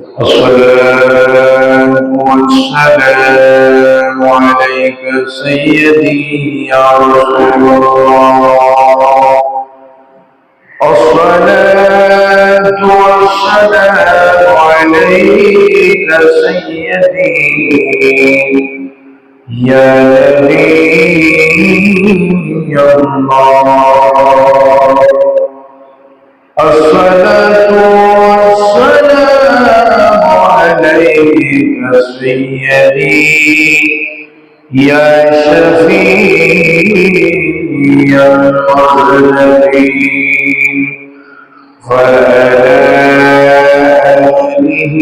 الصلاة والسلام عليك سيدي يا رسول الله. الصلاة والسلام عليك سيدي يا نبي الله. الصلاة والسلام عليك سيدي يا شفيع المذنبين وعلى آله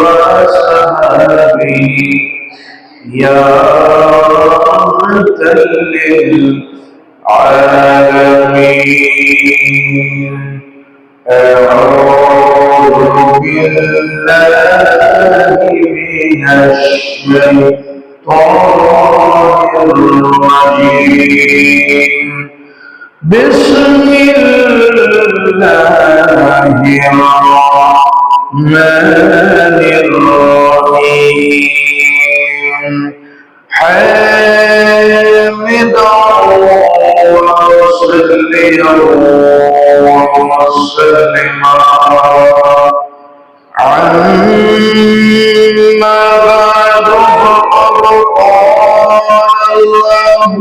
وصحبه يا رحمة للعالمين. أعوذ بالله من الشيطان الرجيم. بسم الله الرحمن الرحيم. حامدا وصليا وسلما عما بعد فقد قال الله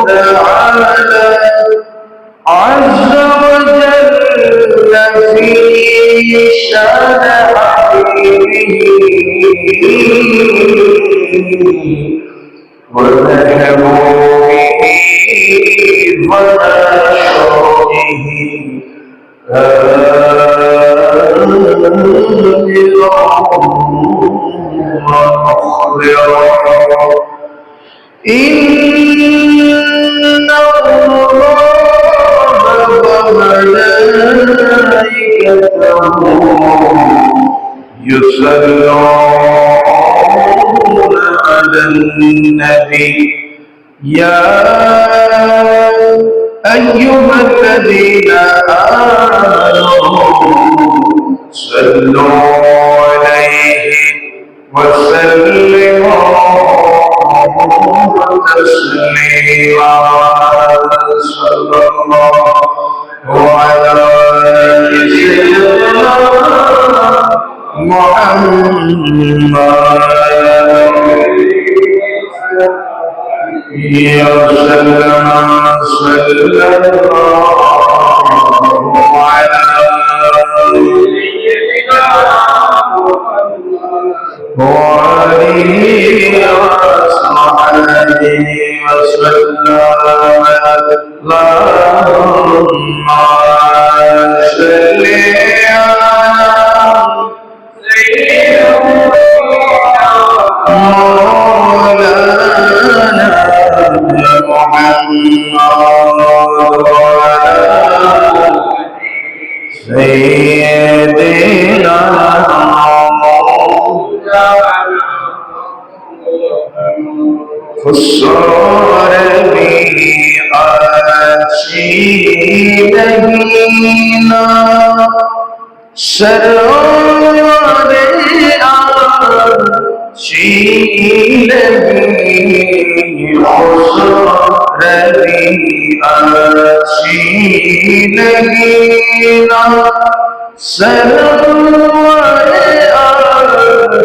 تعالى عز وجل في شأن حبيبه وذهبوا به ونشره إن الله وملائكته يصلون على النبي يا أيها الذين آمنوا صلوا عليه وسلموا تسليما. صلى الله على سيدنا محمد يا سلام. صلى الله على سيدنا وعليه وصحبه وسلم. اللهم صل على مولانا محمد سيدنا خسر بأشيدنا سرور أشيدني خسر بأشيدنا سرور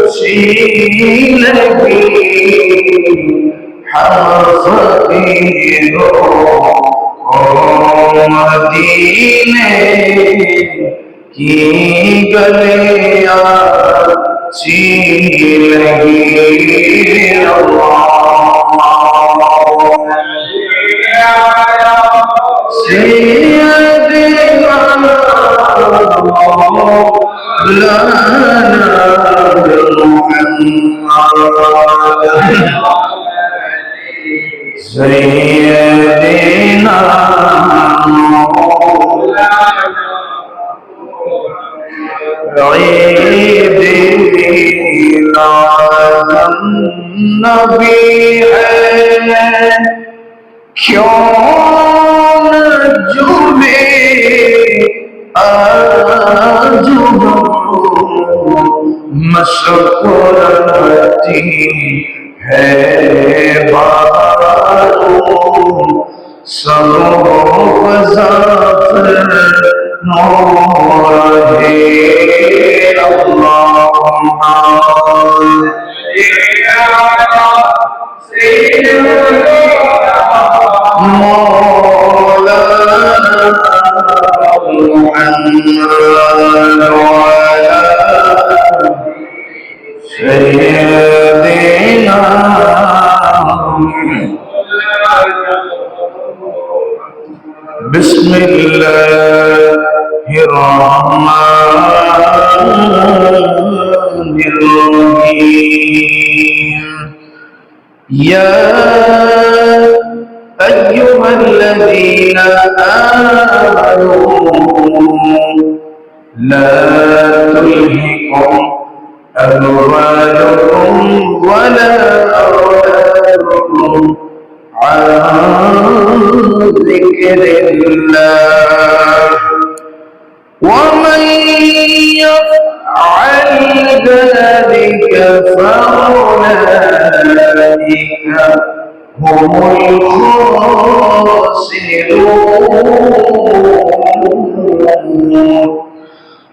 أشيدني حفظي مدینے کی گلیاں سی لگی سیدنا مولانا سيدنا عيد ميلاد النبي ہے کیوں نہ جھومے آج مسکراتی ہے بہاروں سب مظفر نور ہے اللہم مولانا محمد وعلى سيدنا بسم الله الرحمن الرحيم يا أيها الذين آمنوا لا تلهكم أموالكم ولا أولادكم عن ذكر الله ومن يفعل ذلك فأولئك هم الخاسرون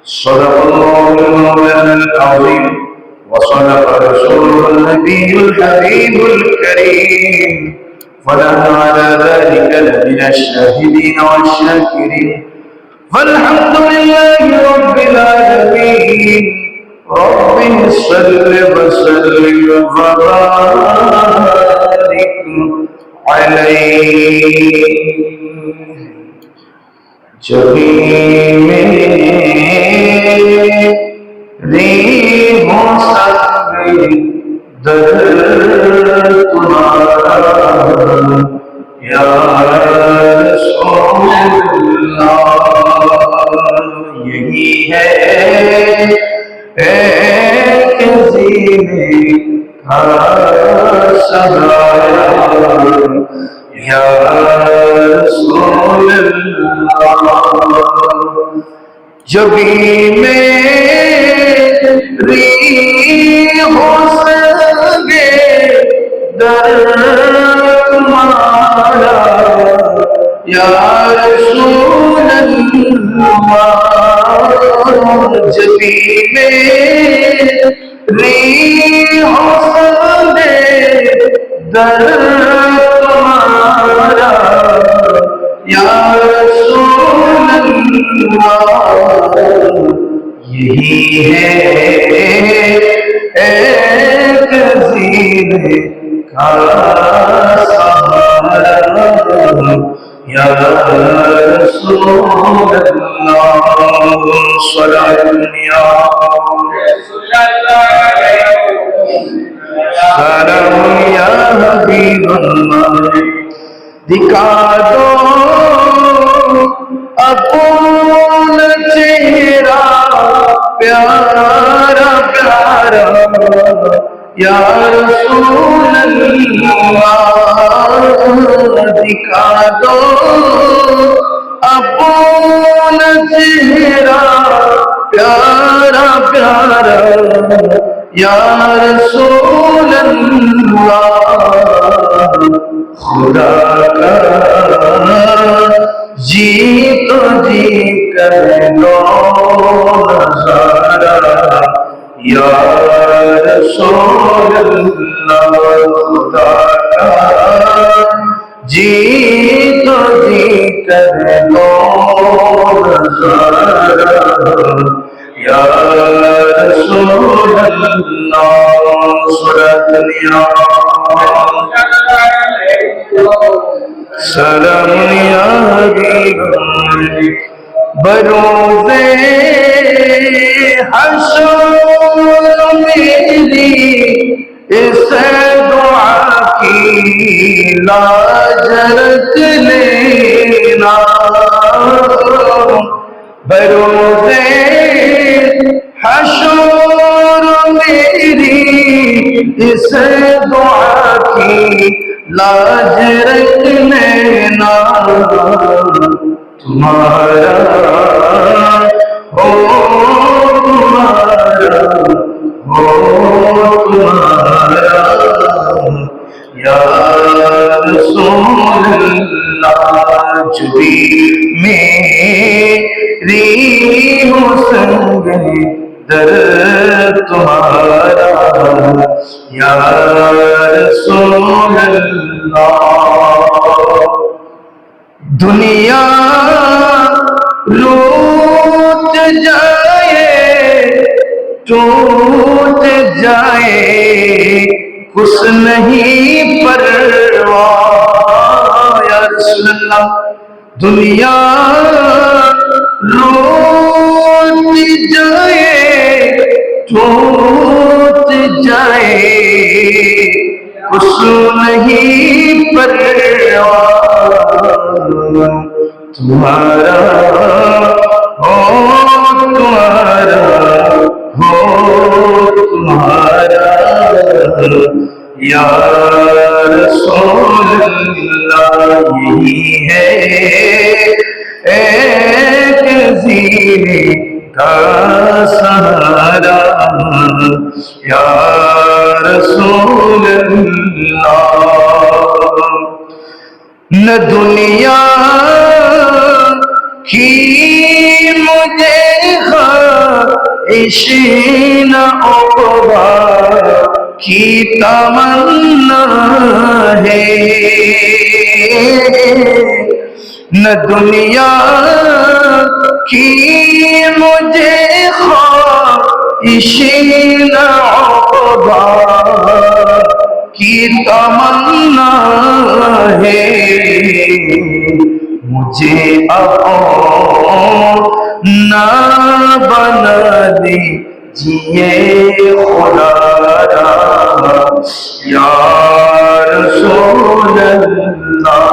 صدق الله مولانا العظيم وصدق رسوله النبي الحبيب الكريم ونحن على ذلك لمن الشاهدين والشاكرين فالحمد لله رب العالمين رب صل وسلم وبارك عليه جبھی میری ہو سکے در تمہارا یا رسول اللہ یہی ہے ایک زینے کا سہارا یا رسول اللہ جبھی میری ہو سکے در تمہارا یا رسول اللہ جبھی میری ہو سکے در تمہارا یا رسول اللہ یہی ہے ایک زینے کا سہارا یا رسول اللہ صلاۃ یا رسول اللہ سلام یا حبیب اللہ دکھا دو اپنا چہرہ پیارا پیارا یا رسول اللہ دکھا دو اپنا چہرہ پیارا پیارا یا رسول اللہ خدا کا جی تو جی کر لو نظارہ یا رسول اللہ خدا کا جی تو جی کر لو نظارہ یا رسول اللہ صلاۃ یا سلام یا حبیب بروز حشر میری اس دعا کی لاج رکھ لینا بروز حشر میری اس دعا کی لاج رکھ لینا تمہارا ہو तुम्हारा या रसूल अल्लाह जो भी मेरी हो संग दर तुम्हारा या रसूल अल्लाह। दुनिया लूट जाए टूट जाए कुछ नहीं परवाह या रसूल अल्लाह। दुनिया लूट जाए टूट जाए कुछ नहीं परवाह तुम्हारा हो तुम्हारा हो तुम्हारा या रसूल अल्लाह। यही है एक जीने का सहारा या रसूल अल्लाह। न दुनिया की मुझे ख्वाहिश न उक़बा की तमन्ना है। न दुनिया की मुझे ख्वाहिश न उक़बा की तमन्ना है। मुझे अपना बना दीजिए खुदा या रसूल अल्लाह।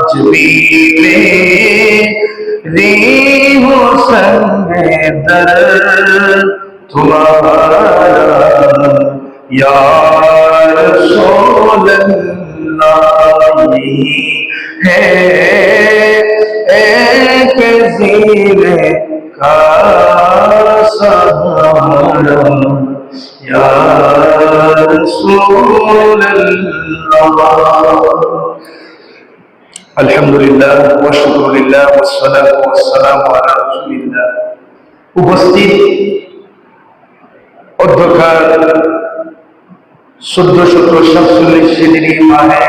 जबी मेरी हो संग दर तुम्हारा या रसूल अल्लाह। यही है एक जीने का सहारा या रसूल अल्लाह। अल्हम्दुलिल्लाह व शुक्रुलिल्लाह वस्सलातु वस्सलामु अला रसूलिल्लाह। উপস্থিত অধ্যক্ষার 1447 হিজরি মাহে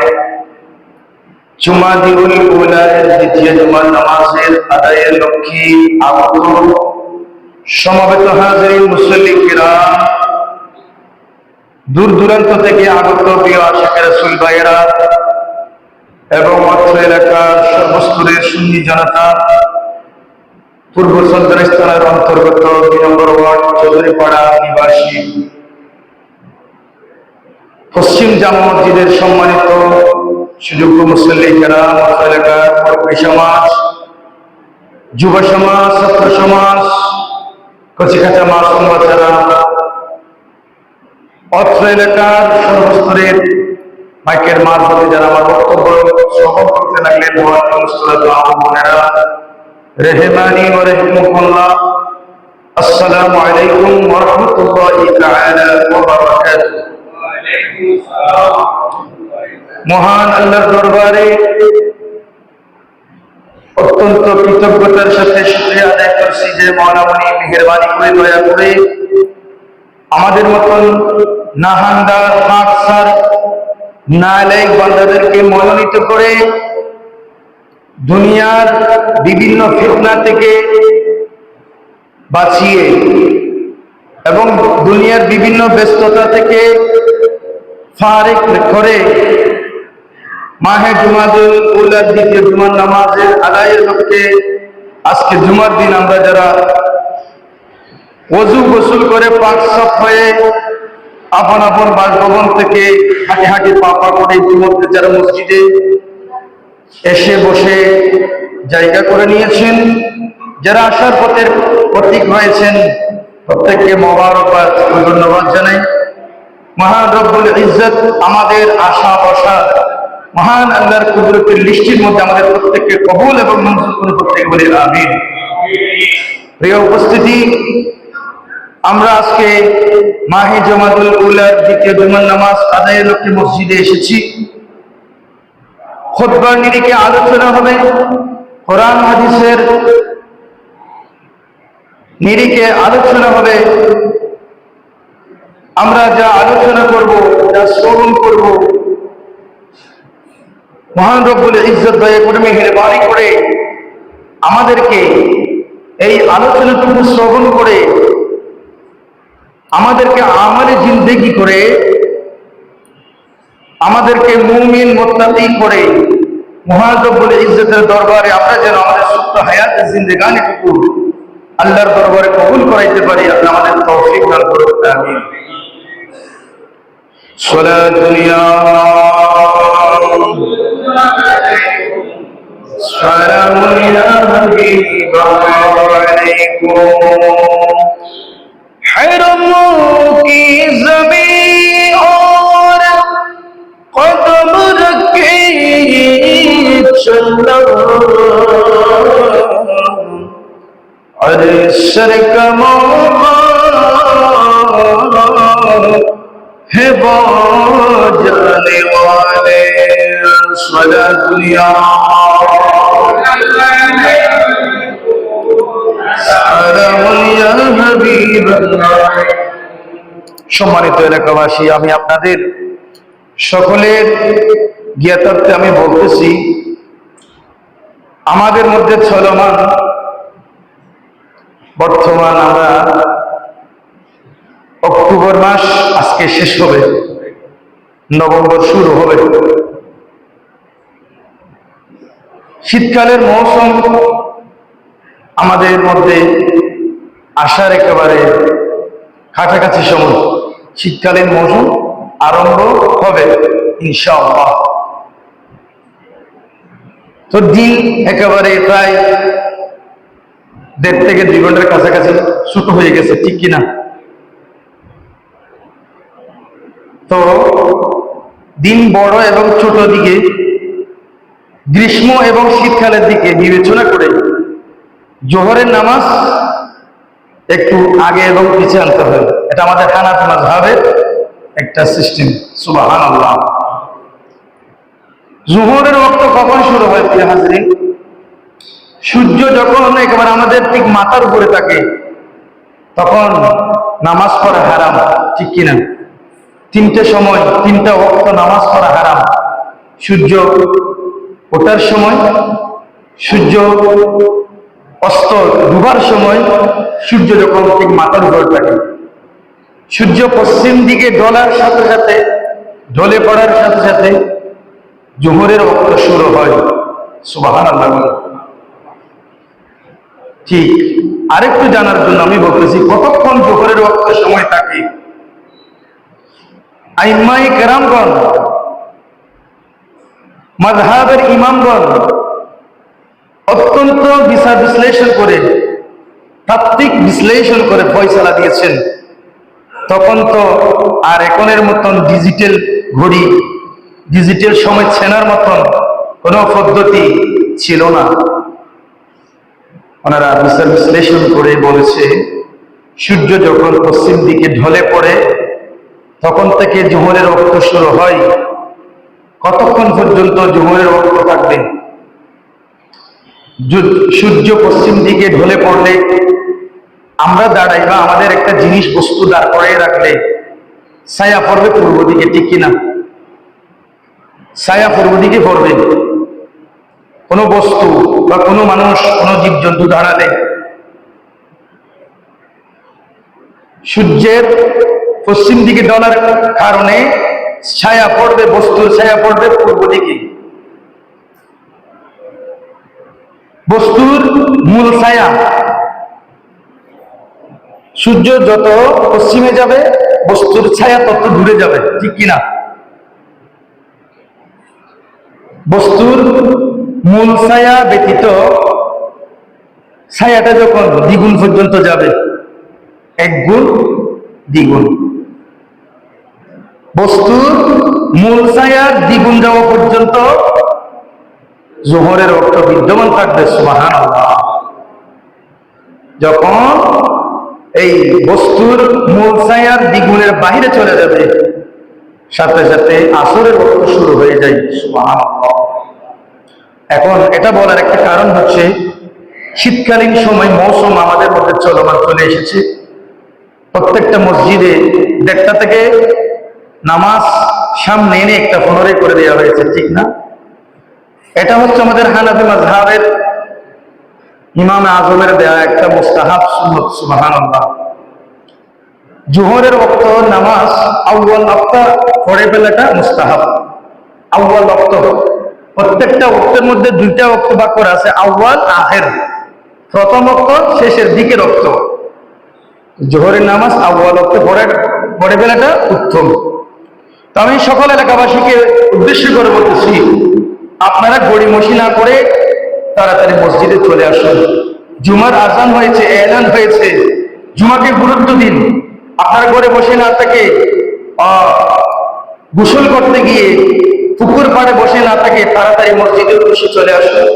জুমাদিউল উলার দ্বিতীয় জুমার নামাজের আদায়ের লক্ষ্যে আগত সমবেত হাজিরিন মুসল্লি কিরাম, দূর দূরান্ত থেকে আগত প্রিয় আশিক রাসূল ভাইয়েরা এবং অত্র এলাকার সর্বস্তরের সুন্নি জনতা, পূর্ব সন্ত্রাসথানার অন্তর্গত 2 নম্বর ওয়ার্ড চৌধুরীপাড়া নিবাসী পশ্চিম জামা মসজিদের সম্মানিত সুযোগ্য মুসল্লি কেরাম, অত্র এলাকার মুরব্বী সমাজ, যুব সমাজ, ছাত্র সমাজ, কচিকাঁচা মাসুম বাচ্চারা, অত্র এলাকার সর্বস্তরের মাইকের মারফতে যারা আমার বক্তব্য শ্রবণ করতে লাগলেন, বোনেরা, রেহমানি ও রহমতুল্লাহ, আসসালামু আলাইকুম ওয়া রাহমাতুল্লাহি তাআলা ওয়া বারাকাতুহু। মহান আল্লাহর দরবারে অত্যন্ত কৃতজ্ঞতার সাথে শুকরিয়া আদায় করছি যে মহানামনি মেহেরবানি করে দয়া করে আমাদের মতন নাহান্দার পাকসার নালায়েক বান্দাদেরকে মনোনীত করে দুনিয়ার বিভিন্ন ফিতনা থেকে বাঁচিয়ে এবং দুনিয়ার বিভিন্ন ব্যস্ততা থেকে ফারিক করে মাহে জুমাদুল উলার দ্বিতীয় জুমার নামাজের আদায়ের লক্ষ্যে আজকে জুমার দিন আমরা যারা ওযু গোসল করে পাক সাফ হয়ে আপন আপন বাসভবন থেকে হাঁটি হাঁটি পা পা করে ইতিমধ্যে যারা মসজিদে এসে বসে জায়গা করে নিয়েছেন, যারা আসার পথের প্রতীক হয়েছেন, প্রত্যেককে মোবারকবাদ ও ধন্যবাদ জানাই। মহান রব্বুল ইজ্জত আমাদের আশা বসা মহান আল্লাহর কুদরতের লিস্টির মধ্যে আমাদের প্রত্যেককে কবুল এবং মঞ্জুর করে প্রত্যেকে বলি আমিন। প্রিয় উপস্থিতি, আমরা আজকে মাহে জমাতুল উলার দ্বিতীয় জুমার নামাজ আদায়ের লক্ষ্যে মসজিদে এসেছি। খুতবার নিরিখে আলোচনা হবে, কোরআন হাদিসের নিরিখে আলোচনা হবে। আমরা যা আলোচনা করব, যা শ্রবণ করব, মহান রব্বুল ইজ্জত দয়া করে মেহেরবানি করে আমাদেরকে এই আলোচনাটুকু শ্রবণ করে আমাদেরকে আমালে জিন্দেগি করে আমাদেরকে মুমিন মুত্তাকি করে মহান রব্বুল ইজ্জতের দরবারে আমরা যেন আমাদের সুস্থ হায়াতের জিন্দেগানিটুকু আল্লাহর দরবারে কবুল করাইতে পারি। আল্লাহ আমাদের তৌফিক দান করুন, আমিন। সালাতুল ইয়া সালামুল ইয়া হাবিবালাইকুম हरमों की ज़मीं और कदम रखे चलना अरशर का मौका है वो जाने वाले सलातुल या সম্মানিত এলাকাবাসী, আমি আপনাদের সকলের জ্ঞাতার্থে আমি বলতেছি, আমাদের মধ্যে চলমান বর্তমান আমরা অক্টোবর মাস আজকে শেষ হবে, নভেম্বর শুরু হবে। শীতকালের মৌসুম আমাদের মধ্যে আসার একেবারে কাছাকাছি সময়, শীতকালীন মৌসুম আরম্ভ হবে ইনশাআল্লাহ। তো দিন একেবারে প্রায় 1.5 থেকে 2 ঘন্টার কাছাকাছি ছোট হয়ে গেছে, ঠিক কিনা? তো দিন বড় এবং ছোট দিকে, গ্রীষ্ম এবং শীতকালের দিকে বিবেচনা করে জোহরের নামাজ একটু আগে এবং পিছিয়ে আনতে হবে। এটা আমাদের হানাফি মাযহাবের একটা সিস্টেম। সুবহানাল্লাহ। জোহরের ওয়াক্ত কখন শুরু হয় প্রিয় হাজরিন? সূর্য যখন একেবারে আমাদের ঠিক মাথার উপরে থাকে তখন নামাজ পড়া হারাম, ঠিক কিনা? 3টে সময় 3টা ওয়াক্ত নামাজ পড়া হারাম। সূর্য ওঠার সময়, সূর্য অস্ত ডুবার সময়, সূর্য যখন ঠিক মাথার উপর থাকে, সূর্য পশ্চিম দিকে ঢলার সাথে সাথে, ঢলে পড়ার সাথে সাথে জোহরের ওয়াক্ত শুরু হয়। সুবহানাল্লাহ। ঠিক আরেকটু জানার জন্য আমি বলতেছি, কতক্ষণ জোহরের ওয়াক্ত সময় থাকে? আইম্মায়ে কেরামগণ, মাযহাবের ইমামগণ অত্যন্ত বিচার বিশ্লেষণ করে, তাত্ত্বিক বিশ্লেষণ করে ফয়সালা দিয়েছেন। তখন তো আর এখনের মতন ডিজিটাল ঘড়ি, ডিজিটাল সময় চেনার মতন কোনো পদ্ধতি ছিল না। ওনারা বিচার বিশ্লেষণ করে বলেছে, সূর্য যখন পশ্চিম দিকে ঢলে পড়ে তখন থেকে জোহরের ওয়াক্ত শুরু হয়। কতক্ষণ পর্যন্ত জোহরের ওয়াক্ত থাকবে? সূর্য পশ্চিম দিকে ঢলে পড়লে আমরা দাঁড়াই বা আমাদের একটা জিনিস বস্তু দাঁড় করিয়ে রাখলে ছায়া পড়বে পূর্ব দিকে, ঠিক কিনা? ছায়া পূর্ব দিকে পড়বে। কোনো বস্তু বা কোনো মানুষ, কোনো জীবজন্তু দাঁড়ালে সূর্যের পশ্চিম দিকে ঢলার কারণে ছায়া পড়বে, বস্তুর ছায়া পড়বে পূর্ব দিকে। বস্তুর মূল ছায়া, সূর্য যত পশ্চিমে যাবে বস্তুর ছায়া তত দূরে যাবে, ঠিক কিনা? বস্তুর মূল ছায়া ব্যতীত ছায়াটা যখন দ্বিগুণ পর্যন্ত যাবে, 1 গুণ, দ্বিগুণ, বস্তুর মূল ছায়ার দ্বিগুণ যাওয়া পর্যন্ত জোহরের ওয়াক্ত বিদ্যমান থাকবে। সুবহানাল্লাহ। যখন এই বস্তুর মূল ছায়ার দ্বিগুণের বাহিরে চলে যাবে, সাথে সাথে আসরের ওয়াক্ত শুরু হয়ে যায়। সুবহানাল্লাহ। এখন এটা বলার একটা কারণ হচ্ছে শীতকালীন সময় মৌসুম আমাদের মধ্যে চলমান চলে এসেছে। প্রত্যেকটা মসজিদে 1:30 থেকে নামাজ সামনে এনে একটা ফোনরে করে দেওয়া হয়েছে, ঠিক না? এটা হচ্ছে আমাদের হানাফি মাযহাবের ইমাম আজমের দেয়া একটা মুস্তাহাব সুন্নাত। সুবহানাল্লাহ। জোহরের ওয়াক্ত নামাজ আউয়াল ওয়াক্ত পড়ে ফেলাটা মুস্তাহাব। আউয়াল ওয়াক্ত, প্রত্যেকটা ওয়াক্তের মধ্যে 2টা ওয়াক্ত ভাগ করা আছে, আউয়াল আখির। প্রথম ওয়াক্ত শেষের দিকের ওয়াক্ত। জোহরের নামাজ আউয়াল ওয়াক্তে পড়ে ফেলাটা উত্তম। তো আমি সকল এলাকাবাসীকে উদ্দেশ্য করে বলতেছি, আপনারা গড়িমসি না করে তাড়াতাড়ি মসজিদে চলে আসুন। জুমার আজান হয়েছে, এলান হয়েছে, জুমাকে গুরুত্ব দিন। আপনার ঘরে বসে না থেকে গোসল করতে গিয়ে পুকুর পাড়ে বসে না থাকে তাড়াতাড়ি মসজিদের উদ্দেশ্যে চলে আসুন।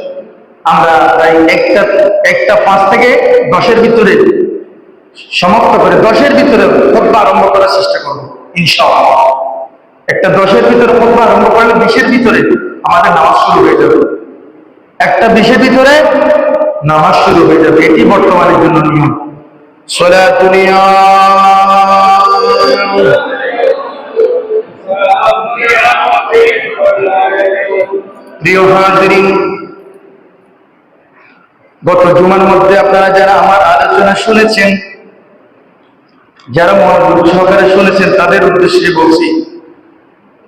আমরা তাই 1:05 থেকে 10-এর ভিতরে সমাপ্ত করে 10-এর ভিতরে খুতবা আরম্ভ করার চেষ্টা করব ইনশাআল্লাহ। 1:10-এর ভিতরে খুতবা আরম্ভ করলে 20-এর ভিতরে আমাদের নামাজ শুরু হয়ে যাবে। 1:20-এর ভিতরে নামাজ শুরু হয়ে যাবে। এটি বর্তমানের জন্য নিয়ম। সালাতুনিয়া প্রিয় হাজিরিন, গত জুমার মধ্যে আপনারা যারা আমার আলোচনা শুনেছেন, যারা মনোযোগ সহকারে শুনেছেন, তাদের উদ্দেশ্যে বলছি,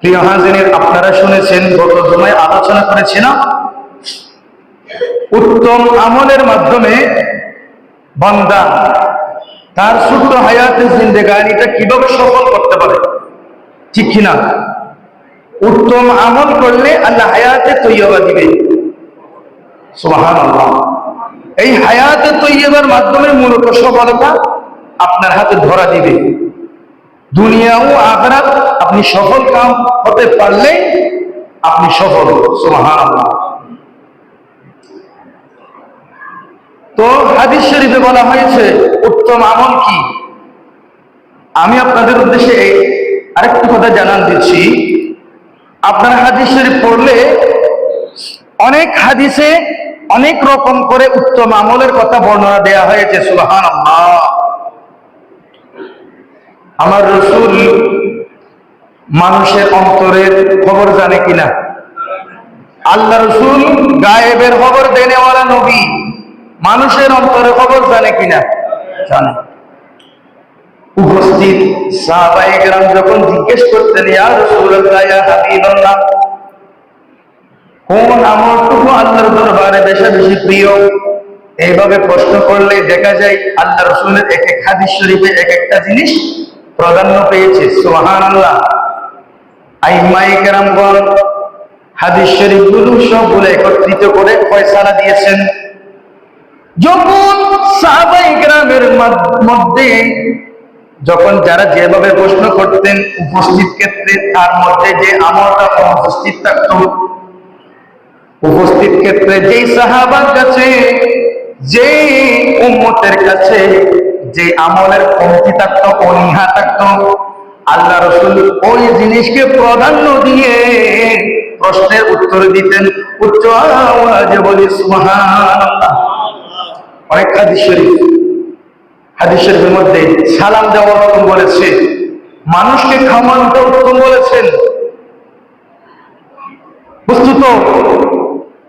প্রিয় হাজিরিন, আপনারা শুনেছেন গত জুমায় আলোচনা করেছি না, উত্তম আমলের মাধ্যমে বান্দা তার ছোট্ট হায়াতে জিন্দেগানিটা কিভাবে সফল করতে পারে, ঠিক কিনা? উত্তম আমল করলে আল্লাহ হায়াতে তৈয়বা দিবে। সুবহানাল্লাহ। এই হায়াতে তৈয়বার মাধ্যমে মূলত সফলতা আপনার হাতে ধরা দিবে। দুনিয়া ও আখিরাত আপনি সফল কাম হতে পারলে আপনি সফল। সুবহানাল্লাহ। তো হাদিস শরীফে বলা হয়েছে উত্তম আমল কি। আমি আপনাদের উদ্দেশ্যে আরেকটি কথা জানান দিচ্ছি। আপনারা হাদিস শরীফ পড়লে অনেক হাদিসে অনেক রকম করে উত্তম আমলের কথা বর্ণনা দেয়া হয়েছে। সুবহানাল্লাহ। আমার রাসূল মানুষের অন্তরের খবর জানে কিনা? আল্লাহ রাসূল গায়েবের খবর দেনেওয়ালা নবী, মানুষের অন্তরের খবর জানে কিনা? জানে। উপস্থিত সাহাবায়ে কেরাম যখন জিজ্ঞেস করতেন, ইয়া রাসূলুল্লাহ, ইয়া হাবিবাল্লাহ, কোন আমলটুকু আল্লাহর দরবারে বেশি বেশি প্রিয়, এইভাবে প্রশ্ন করলে দেখা যায় আল্লাহ রাসূলের এক এক হাদিস শরীফে এক একটা জিনিস প্রাধান্য পেয়েছে। সুবহানাল্লাহ। আইম্মায়ে কেরামগণ হাদিস শরীফগুলো সবগুলো একত্রিত করে ফয়সালা দিয়েছেন। যখন সাহাবায়ে কেরামের মধ্যে যখন যারা যেভাবে প্রশ্ন করতেন, উপস্থিত ক্ষেত্রে তার মধ্যে যে আমলটা অনুপস্থিত থাকত, উপস্থিত ক্ষেত্রে যেই সাহাবার কাছে, যে উম্মতের কাছে যে আমলের কমতি থাকত, অনীহা থাকত, আল্লাহ রাসূল ওই জিনিসকে প্রাধান্য দিয়ে প্রশ্নের উত্তর দিতেন। উচ্চ আওয়াজে বলি সুবহানাল্লাহ। অনেক হাদিস শরীফের মধ্যে সালাম দেওয়া উত্তম বলেছে, মানুষকে খাওয়ানোটা উত্তম বলেছেন। বস্তুত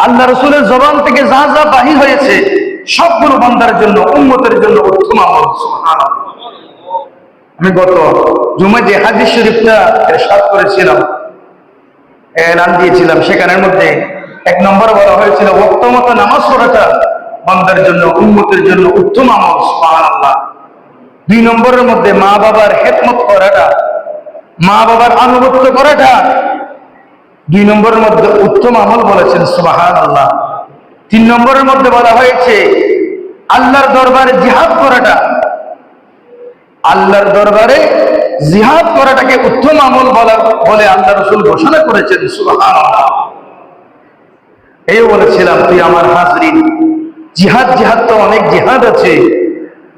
আল্লাহ রাসূলের জবান থেকে যা যা বাহির হয়েছে সবগুলো বান্দার জন্য, উম্মতের জন্য উত্তম আমল। সুবহানাল্লাহ। আমি গত জুমায় যে হাদিস শরীফটা ইরশাদ করেছিলাম, এলান দিয়েছিলাম, সেখানের মধ্যে 1 নম্বর বলা হয়েছিল ওয়াক্ত মতো নামাজ পড়াটা বান্দার জন্য, উম্মতের জন্য উত্তম আমল। সুবহানাল্লাহ। 2 নম্বরের মধ্যে মা বাবার খেদমত করাটা, মা বাবার আনুগত্য করাটা 2 নম্বরের মধ্যে উত্তম আমল বলেছেন। সুবহানাল্লাহ। 3 নম্বরের মধ্যে বলা হয়েছে আল্লাহর দরবারে জিহাদ করাটা, আল্লাহর দরবারে জিহাদ করাটাকে উত্তম আমল বলে আল্লাহ রাসূল ঘোষণা করেছেন। সুবহানাল্লাহ। এই বলেছিলাম, তুই আমার হাজরিন, জিহাদ তো অনেক জিহাদ আছে।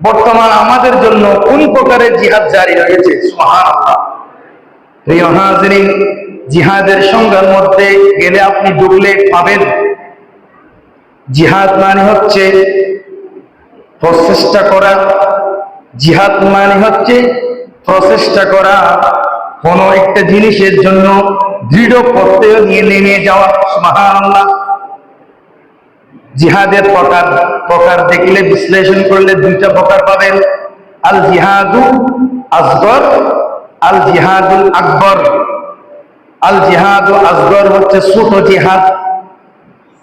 বর্তমান আমাদের জন্য কোন প্রকারের জিহাদ জারি রয়েছে। সুবহানাল্লাহ। প্রিয় হাজিরিন, জিহাদের সংজ্ঞার মধ্যে গেলে আপনি ঢুকলে পাবেন, জিহাদ মানে হচ্ছে প্রচেষ্টা করা। জিহাদ মানে হচ্ছে প্রচেষ্টা করা, কোনো একটা জিনিসের জন্য দৃঢ় প্রত্যয় নিয়ে নেমে যাওয়া। সুবহানাল্লাহ। জিহাদের প্রকার দেখলে বিশ্লেষণ করলে দুইটা প্রকার পাবেন, আল জিহাদু আসগর, আল জিহাদুল আকবর। আল জিহাদু আসগর হচ্ছে ছোট জিহাদ,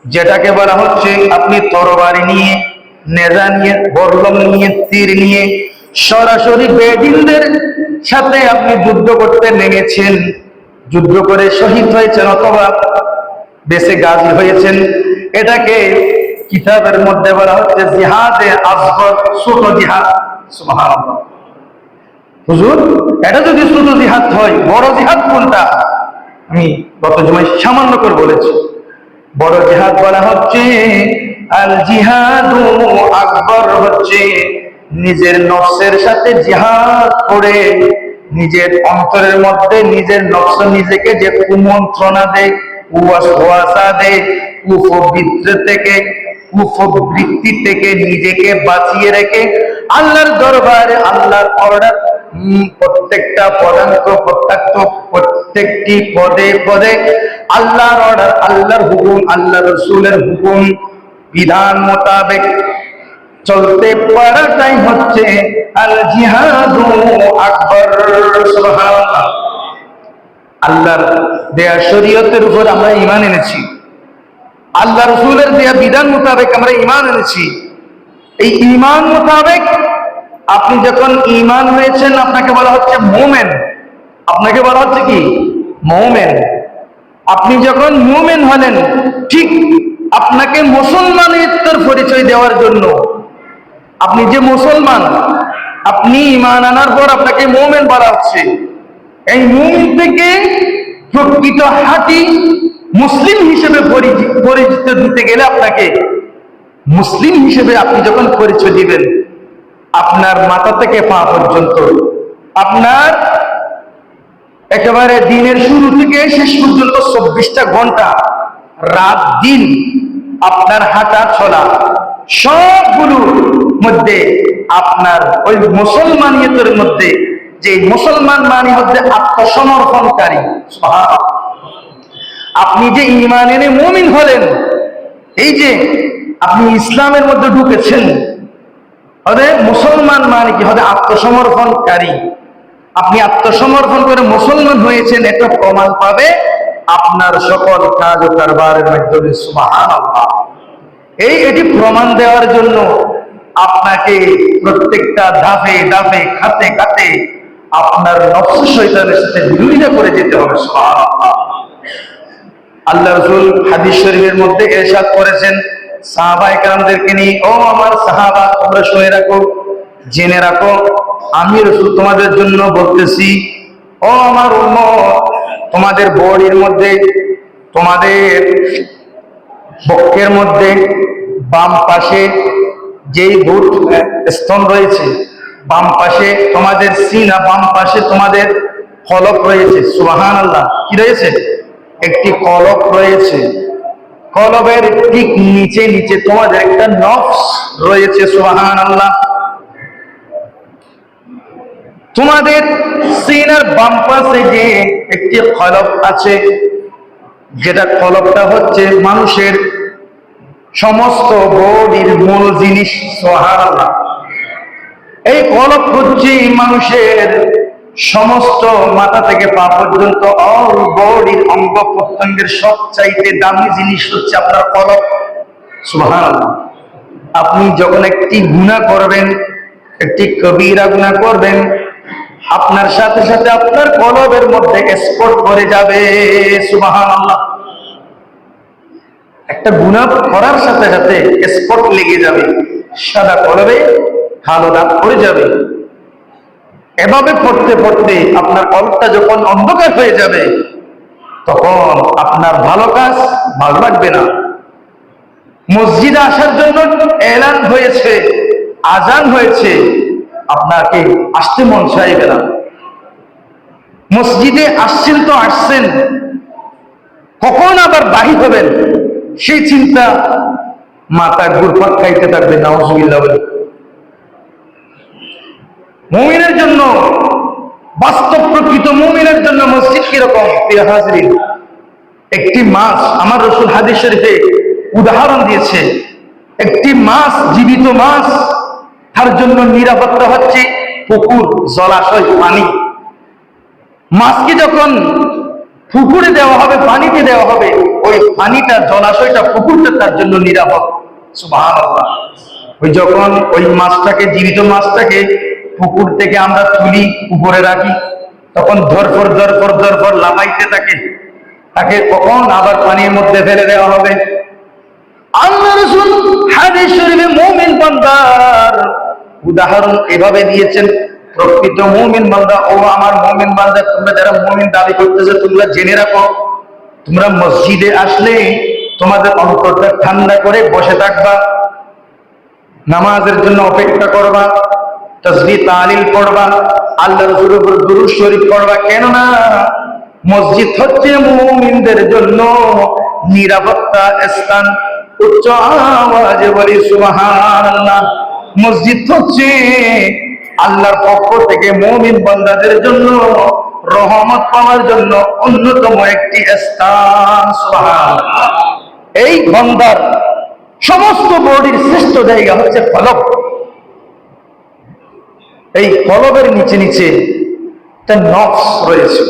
যেটাকে বলা হচ্ছে আপনি তরবারি নিয়ে, নেজা নিয়ে, বরলম নিয়ে, তীর নিয়ে সরাসরি বেদিনদের সাথে আপনি যুদ্ধ করতে নেমেছেন, যুদ্ধ করে শহীদ হয়েছেন অথবা বেঁচে গাজী হয়েছেন। এটাকে কিতাবের মধ্যে বলা হচ্ছে জিহাদে আসগর, ছোট জিহাদ। সুবহানাল্লাহ। হুজুর, এটা যদি ছোট জিহাদ হয়, বড় জিহাদ কোনটা? আমি গত জুমায় সামান্য করে বলেছি। বড় জিহাদ বলা হচ্ছে আল জিহাদু আকবর, হচ্ছে নিজের নফসের সাথে জিহাদ করে নিজের অন্তরের মধ্যে নিজের নফস নিজেকে যে কুমন্ত্রণা দেয়, কুয়াশা দেয়, কুফবৃত্তি থেকে নিজেকে বাঁচিয়ে রেখে আল্লাহর দরবারে আল্লাহর অর্ডার, প্রত্যেকটা পদাঙ্ক প্রত্যক্ষ প্রত্যেকটি পদে পদে আল্লাহর অর্ডার, আল্লাহর হুকুম, আল্লাহ রসুলের হুকুম বিধান মোতাবেক চলতে পারাটাই হচ্ছে আল জিহাদু আকবর। সুবহানাল্লাহ। আল্লাহর দেয়া শরীয়তের উপর আমরা ঈমান এনেছি, আল্লাহ রসুলের দেয়া বিধান মোতাবেক আমরা ঈমান এনেছি। এই ঈমান মোতাবেক আপনি যখন ঈমান হয়েছেন, আপনাকে বলা হচ্ছে মুমিন। আপনাকে বলা হচ্ছে কি? মুমিন। আপনি যখন মুমিন হলেন, ঠিক আপনাকে মুসলমানিত্বের পরিচয় দেওয়ার জন্য, আপনি যে মুসলমান, আপনি ঈমান আনার পর আপনাকে মুমিন বলা হচ্ছে। এই মুমিন থেকে প্রকৃত হাঁটি মুসলিম হিসেবে পরিচিত দিতে গেলে, আপনাকে মুসলিম হিসেবে আপনি যখন পরিচয় দিবেন, আপনার মাথা থেকে পা পর্যন্ত, আপনার একেবারে দিনের শুরু থেকে শেষ পর্যন্ত 24টা ঘন্টা, রাত দিন, আপনার হাঁটা চলা সবগুলোর মধ্যে আপনার ওই মুসলমানিয়তের মধ্যে, যে মুসলমান মানে হচ্ছে আত্মসমর্পণকারী। আপনি যে ঈমান এনে মুমিন হলেন, এই যে আপনি ইসলামের মধ্যে ঢুকেছেন, মুসলমান মানে কি হবে? আত্মসমর্পণকারী। আপনি আত্মসমর্পণ করে মুসলমান হয়েছেন, এটা প্রমাণ পাবে আপনার সকল কাজ ও কারবারের মাধ্যমে। সুবহানাল্লাহ। এটি প্রমাণ দেওয়ার জন্য আপনাকে প্রত্যেকটা ধাপে ধাপে, খাতে খাতে আপনার নফস শয়তানের সাথে বিরোধিতা করে যেতে হবে। সুবহানাল্লাহ। আল্লাহ রাসূল হাদিস শরীফের মধ্যে ইরশাদ করেছেন সাহাবায়ে কেরামদেরকে নিয়ে, ও আমার সাহাবা, তোমরা শুনে রাখো, জেনে রাখো, আমি রাসূল তোমাদের জন্য বলতেছি, ও আমার উম্মত, তোমাদের বডির মধ্যে, তোমাদের বক্ষের মধ্যে বাম পাশে যেই দুট স্তন রয়েছে, বাম পাশে তোমাদের সিনা, বাম পাশে তোমাদের কলব রয়েছে। সুবহানাল্লাহ। কি রয়েছে? একটি কলব রয়েছে। কলবের ঠিক নিচে নিচে তোমাদের একটা নফস রয়েছে। সুবহানাল্লাহ। তোমাদের সিনার বাম পাশে যে একটি কলব আছে, যেটা কলবটা হচ্ছে মানুষের সমস্ত বডির মূল জিনিস। সুবহানাল্লাহ। এই কলব হচ্ছে মানুষের সমস্ত মাথা থেকে পা পর্যন্ত অল বডির অঙ্গ প্রত্যঙ্গের সবচাইতে দামি জিনিস হচ্ছে আপনার কলব। সুবহানাল্লাহ। আপনি যখন একটি গুনাহ করবেন, একটি কবিরা গুনাহ করবেন, আপনার সাথে সাথে আপনার কলবের মধ্যে স্পট করে যাবে। সুবহানাল্লাহ। একটা গুনাহ করার সাথে সাথে স্পট লেগে যাবে, সাদা কলবে কালো দাগ পড়ে যাবে। এভাবে পড়তে পড়তে আপনার কলবটা যখন অন্ধকার হয়ে যাবে, তখন আপনার ভালো কাজ ভালো লাগবে না। মসজিদে আসার জন্য এলান হয়েছে, আজান হয়েছে, আপনাকে আসতে মন চাইবে না। মসজিদে আসছেন তো আসছেন, কখন আবার বাহির হবেন সেই চিন্তা মাথা ঘুরপাক খাইতে থাকবে। নাউজুবিল্লাহ বলে। মুমিনের জন্য, বাস্তব প্রকৃত মুমিনের জন্য মসজিদ কিরকম? প্রিয় হাজরিন, একটি মাছ, আমার রাসূল হাদিস শরীফে উদাহরণ দিয়েছে, একটি মাছ, জীবিত মাছ, তার জন্য নিরাপত্তা হচ্ছে পুকুর, জলাশয়, পানি। মাছকে যখন পুকুরে দেওয়া হবে, পানিতে দেওয়া হবে, ওই পানিটা, জলাশয়টা, পুকুরটা তার জন্য নিরাপদ। সুবহানাল্লাহ। ওই যখন ওই মাছটাকে, জীবিত মাছটাকে পুকুর থেকে আমরা তুলি, উপরে রাখি, তখন ধরফর ধরফর ধরফর লাফাইতে থাকে, তাকে কখন আবার পানির মধ্যে ফেলে দেওয়া হবে। আল্লাহ রাসূল হাদিস শরীফে মুমিন বান্দার উদাহরণ এভাবে দিয়েছেন। প্রকৃত মুমিন বান্দা, ও আমার মুমিন বান্দা, তোমরা যারা মুমিন দাবি করতেছো, তোমরা জেনে রাখো, তোমরা মসজিদে আসলে তোমাদের অন্তরটা ঠান্ডা করে বসে থাকবা, নামাজের জন্য অপেক্ষা করবা, তাসবিহ তাহলিল পড়বা, আল্লাহ রাসূলের উপর দুরূদ শরীফ পড়বা। কেননা মসজিদ হচ্ছে মুমিনদের জন্য নিরাপত্তা স্থান। উচ্চ আওয়াজে বলি সুবহানাল্লাহ। মসজিদ হচ্ছে আল্লাহর পক্ষ থেকে মুমিন বান্দাদের জন্য রহমত পাওয়ার জন্য অন্যতম একটি স্থান। সুবহানাল্লাহ। এই বান্দার সমস্ত বডির শ্রেষ্ঠ জায়গা হচ্ছে কলব। এই কলবের নিচে নিচে একটা নফস রয়েছে।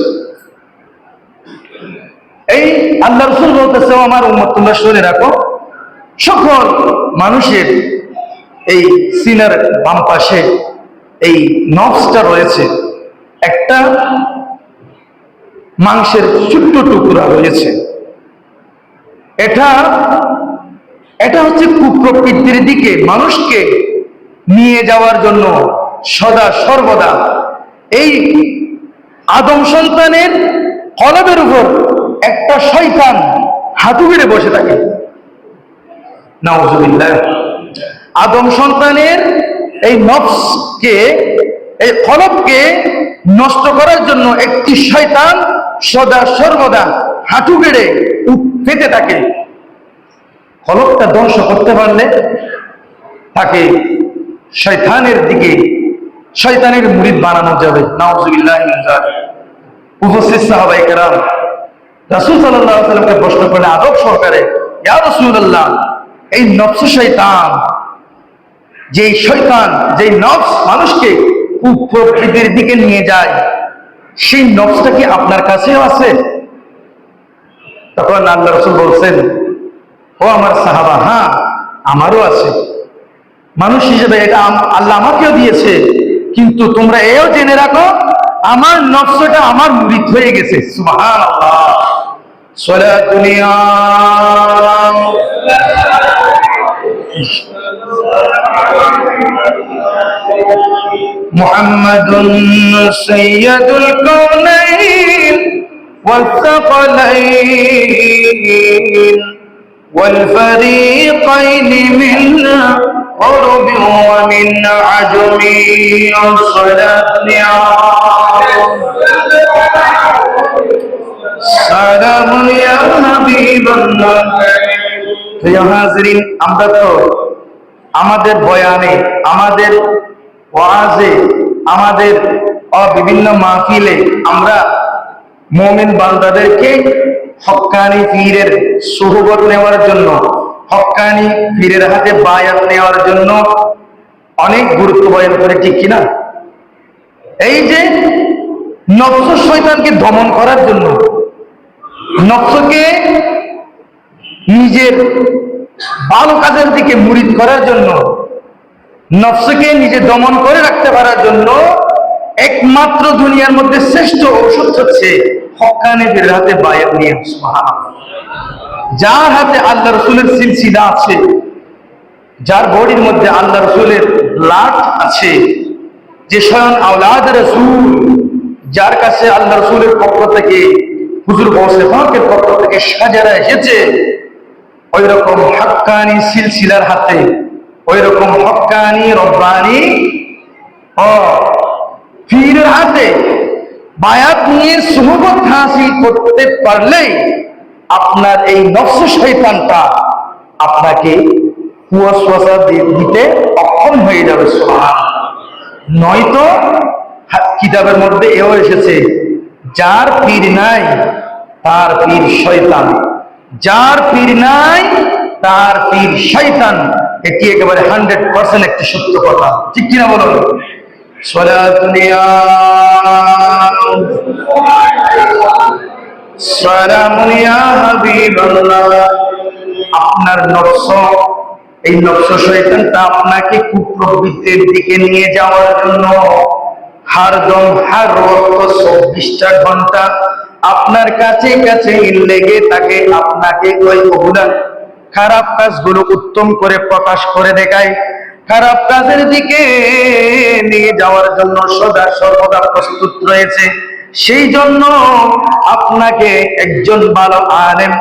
এই আল্লাহ রাসূল বলতেছে, আমার উম্মত তোমরা শুনে রাখো, সকল মানুষের এই সিনার বাম পাশে এই নফসটা রয়েছে, একটা মাংসের ছোট্ট টুকরা রয়েছে। এটা হচ্ছে কুপ্রবৃত্তির দিকে মানুষকে নিয়ে যাওয়ার জন্য সদা সর্বদা এই আদম সন্তানের কলবের উপর একটা শয়তান হাঁটু গেড়ে বসে থাকে। নাউজুবিল্লাহ। আদম সন্তানের এই নফসকে, এই কলবকে নষ্ট করার জন্য একটি শয়তান সদা সর্বদা হাঁটু গেড়ে পেতে থাকে। কলবটা ধ্বংস করতে পারলে তাকে শয়তানের দিকে, শয়তানের মুরিদ বানানো যাবে। নাউজুবিল্লাহ। উপস্থিত সাহাবায়ে কেরাম রাসূল সাল্লাল্লাহু আলাইহি ওয়াসাল্লামকে প্রশ্ন করলেন আদব সহকারে, ইয়া রাসূলুল্লাহ, এই নফস শয়তান, যেই শয়তান, যেই নফস মানুষকে কুপ্রবৃত্তির দিকে নিয়ে যায়, সেই নফসটা কি আপনার কাছেও আছে? তখন আল্লাহ রাসূল বলছেন, ও আমার সাহাবা, হ্যাঁ আমারও আছে। মানুষ হিসেবে এটা আল্লাহ আমাকেও দিয়েছে, কিন্তু তোমরা এও জেনে রাখো, আমার নফসটা আমার মুরিদ হয়ে গেছে। সুবহানাল্লাহ। সালাতুনিয়া মুহাম্মাদুন সাইয়্যিদুল কাওনাইন ওয়াস-সাকলাইন ওয়াল ফারীকাইন মিন عرب ومن عجم صلاتنا سلام يا حبيب الله। প্রিয় হাজরিন, আমরা তো আমাদের বয়ানে, আমাদের ওয়াজে, আমাদের বিভিন্ন মাহফিলে আমরা মুমিন বান্দাদেরকে হক্কানি পীরের সুহবত নেওয়ার জন্য, হক্কানি পীরের হাতে বায়াত নেওয়ার জন্য অনেক গুরুত্ব বয়ান করে, ঠিক কিনা? এই যে নফস শয়তানকে দমন করার জন্য, নফসকে নিজের ভালো কাজের দিকে মুরিদ করার জন্য, নফসকে নিজে দমন করে রাখতে পারার জন্য একমাত্র দুনিয়ার মধ্যে শ্রেষ্ঠ ঔষধ হচ্ছে হক্কানি পীরের হাতে বায়াত নেওয়া। সুবহানাল্লাহ। যার হাতে আল্লাহ রাসূলের সিলসিলা আছে, যার বডির মধ্যে আল্লাহ রাসূলের ব্লাড আছে, যে স্বয়ং আওলাদ রাসূল, যার কাছে আল্লাহ রাসূলের পক্ষ থেকে, হুজুর গাউসে পাকের পক্ষ থেকে সাজারা এসেছে, ওই রকম হক্কানি সিলসিলার হাতে ওই রকম হক্কানি রব্বানি ও পীরের হাতে বায়াত নিয়ে সুহবত হাসিল করতে পারলেই আপনার এই নফস শয়তানটা আপনাকে কুয়াশা দিতে অক্ষম হয়ে যাবে। সুবহানাল্লাহ। নয়তো কিতাবের মধ্যে এও এসেছে, যার পীর নাই তার পীর শয়তান, যার পীর নাই তার পীর শয়তান। এটি একেবারে 100% একটি সত্য কথা, ঠিক কিনা বলুন? আপনার নফস, এই নফস শয়তানটা আপনাকে কুপ্রবৃত্তির দিকে নিয়ে যাওয়ার জন্য হরদম হর ওয়াক্ত 24টা ঘন্টা আপনার কাছে কাছে লেগে থাকে, আপনাকে ওই অবদান খারাপ কাজগুলো উত্তম করে প্রকাশ করে দেখায়, খারাপ কাজের দিকে নিয়ে যাওয়ার জন্য সদা সর্বদা প্রস্তুত রয়েছে। সেই জন্য আপনাকে একজন ভালো আলেম,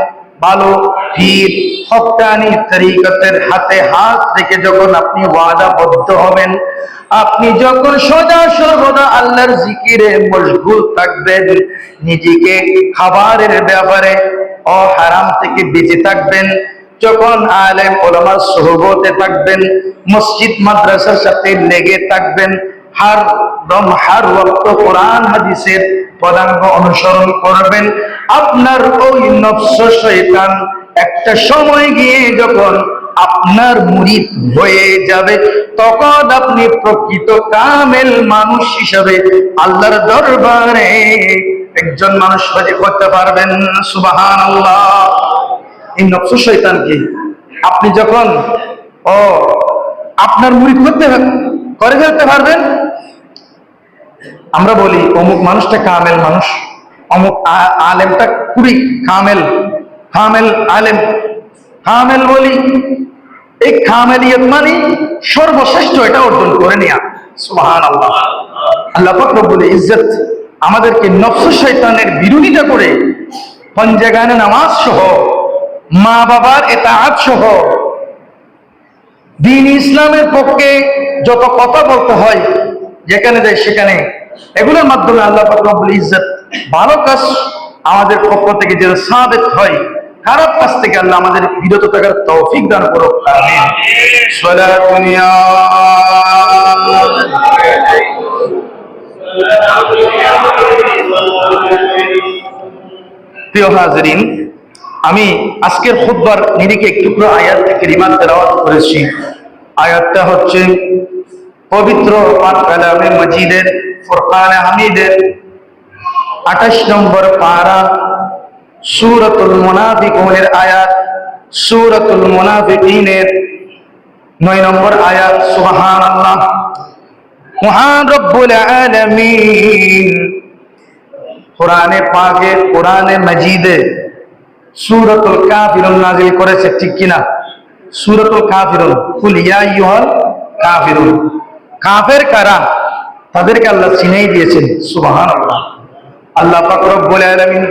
ভালো পীর, হক্কানি তরিকতের হাতে হাত রেখে যখন আপনি ওয়াদাবদ্ধ হবেন, আপনি যখন সদা সর্বদা আল্লাহর জিকিরে মশগুল থাকবেন, নিজেকে খাবারের ব্যাপারে ও হারাম থেকে বেঁচে থাকবেন, যখন আলেম ওলামার সোহবতে থাকবেন, মসজিদ মাদ্রাসার সাথে লেগে থাকবেন, হর দম হর ওয়াক্ত কোরআন হাদিসের পদাঙ্ক অনুসরণ করবেন, আপনার ওই নফস শয়তান একটা সময় গিয়ে যখন আপনার মুরিদ হয়ে যাবে, তখন আপনি প্রকৃত কামেল মানুষ হিসাবে আল্লাহর দরবারে একজন মানুষ হতে পারবেন। সুবহানাল্লাহ। এই নফস শয়তানকে আপনি যখন আপনার মুরিদ করে ফেলতে পারবেন, আমরা বলি অমুক মানুষটা কামেল মানুষ, অমুক আলেমটা খুবই কামেল আলেম, কামেল বলি। এই কামেলিয়ত মানে সর্বশ্রেষ্ঠ, এটা অর্জন করে নেয়া। সুবহানাল্লাহ। আল্লাহ পাক রব্বুল ইজ্জত আমাদেরকে নফস শয়তানের বিরোধিতা করে পঞ্জাগানে নামাজ সহ, মা বাবার ইতাআত সহ, দ্বীন ইসলামের পক্ষে যত কথা বলতে হয় যেখানে যায় সেখানে, এগুলোর মাধ্যমে আল্লাহ পাক রব্বুল ইজ্জত ভালো কাজ আমাদের পক্ষ থেকে যেন সাবিত হয়, খারাপ কাজ থেকে আল্লাহ আমাদের বিরত থাকার তৌফিক দান করুক। আমিন। সালাতুন ইয়া প্রিয় হাজিরিন, আমি আজকের খুতবার নিরিখে একটু আয়াত থেকে রিমাত তেলাওয়াত করেছি। আয়াতটা হচ্ছে পবিত্র পাক কালামে মজিদের ফুরকানে হামিদের 28 নম্বর পারা, সূরাতুল মুনাফিকুনের আয়াত, সূরাতুল মুনাফিকিনের 9 নম্বর আয়াত। সুবহানাল্লাহ। মহান রব্বুল আলামিন কোরআনে পাকে, কোরআনে মাজিদে সূরাতুল কাফিরুন নাযিল করেছে, ঠিক কিনা? সূরাতুল কাফিরুন, কুল ইয়া আইয়ুহাল কাফিরুন। কাফের কারা, তাদেরকে আল্লাহ চিনেই দিয়েছেন। সুবহানাল্লাহ। আল্লাহ পাক রব্বুল আলামিন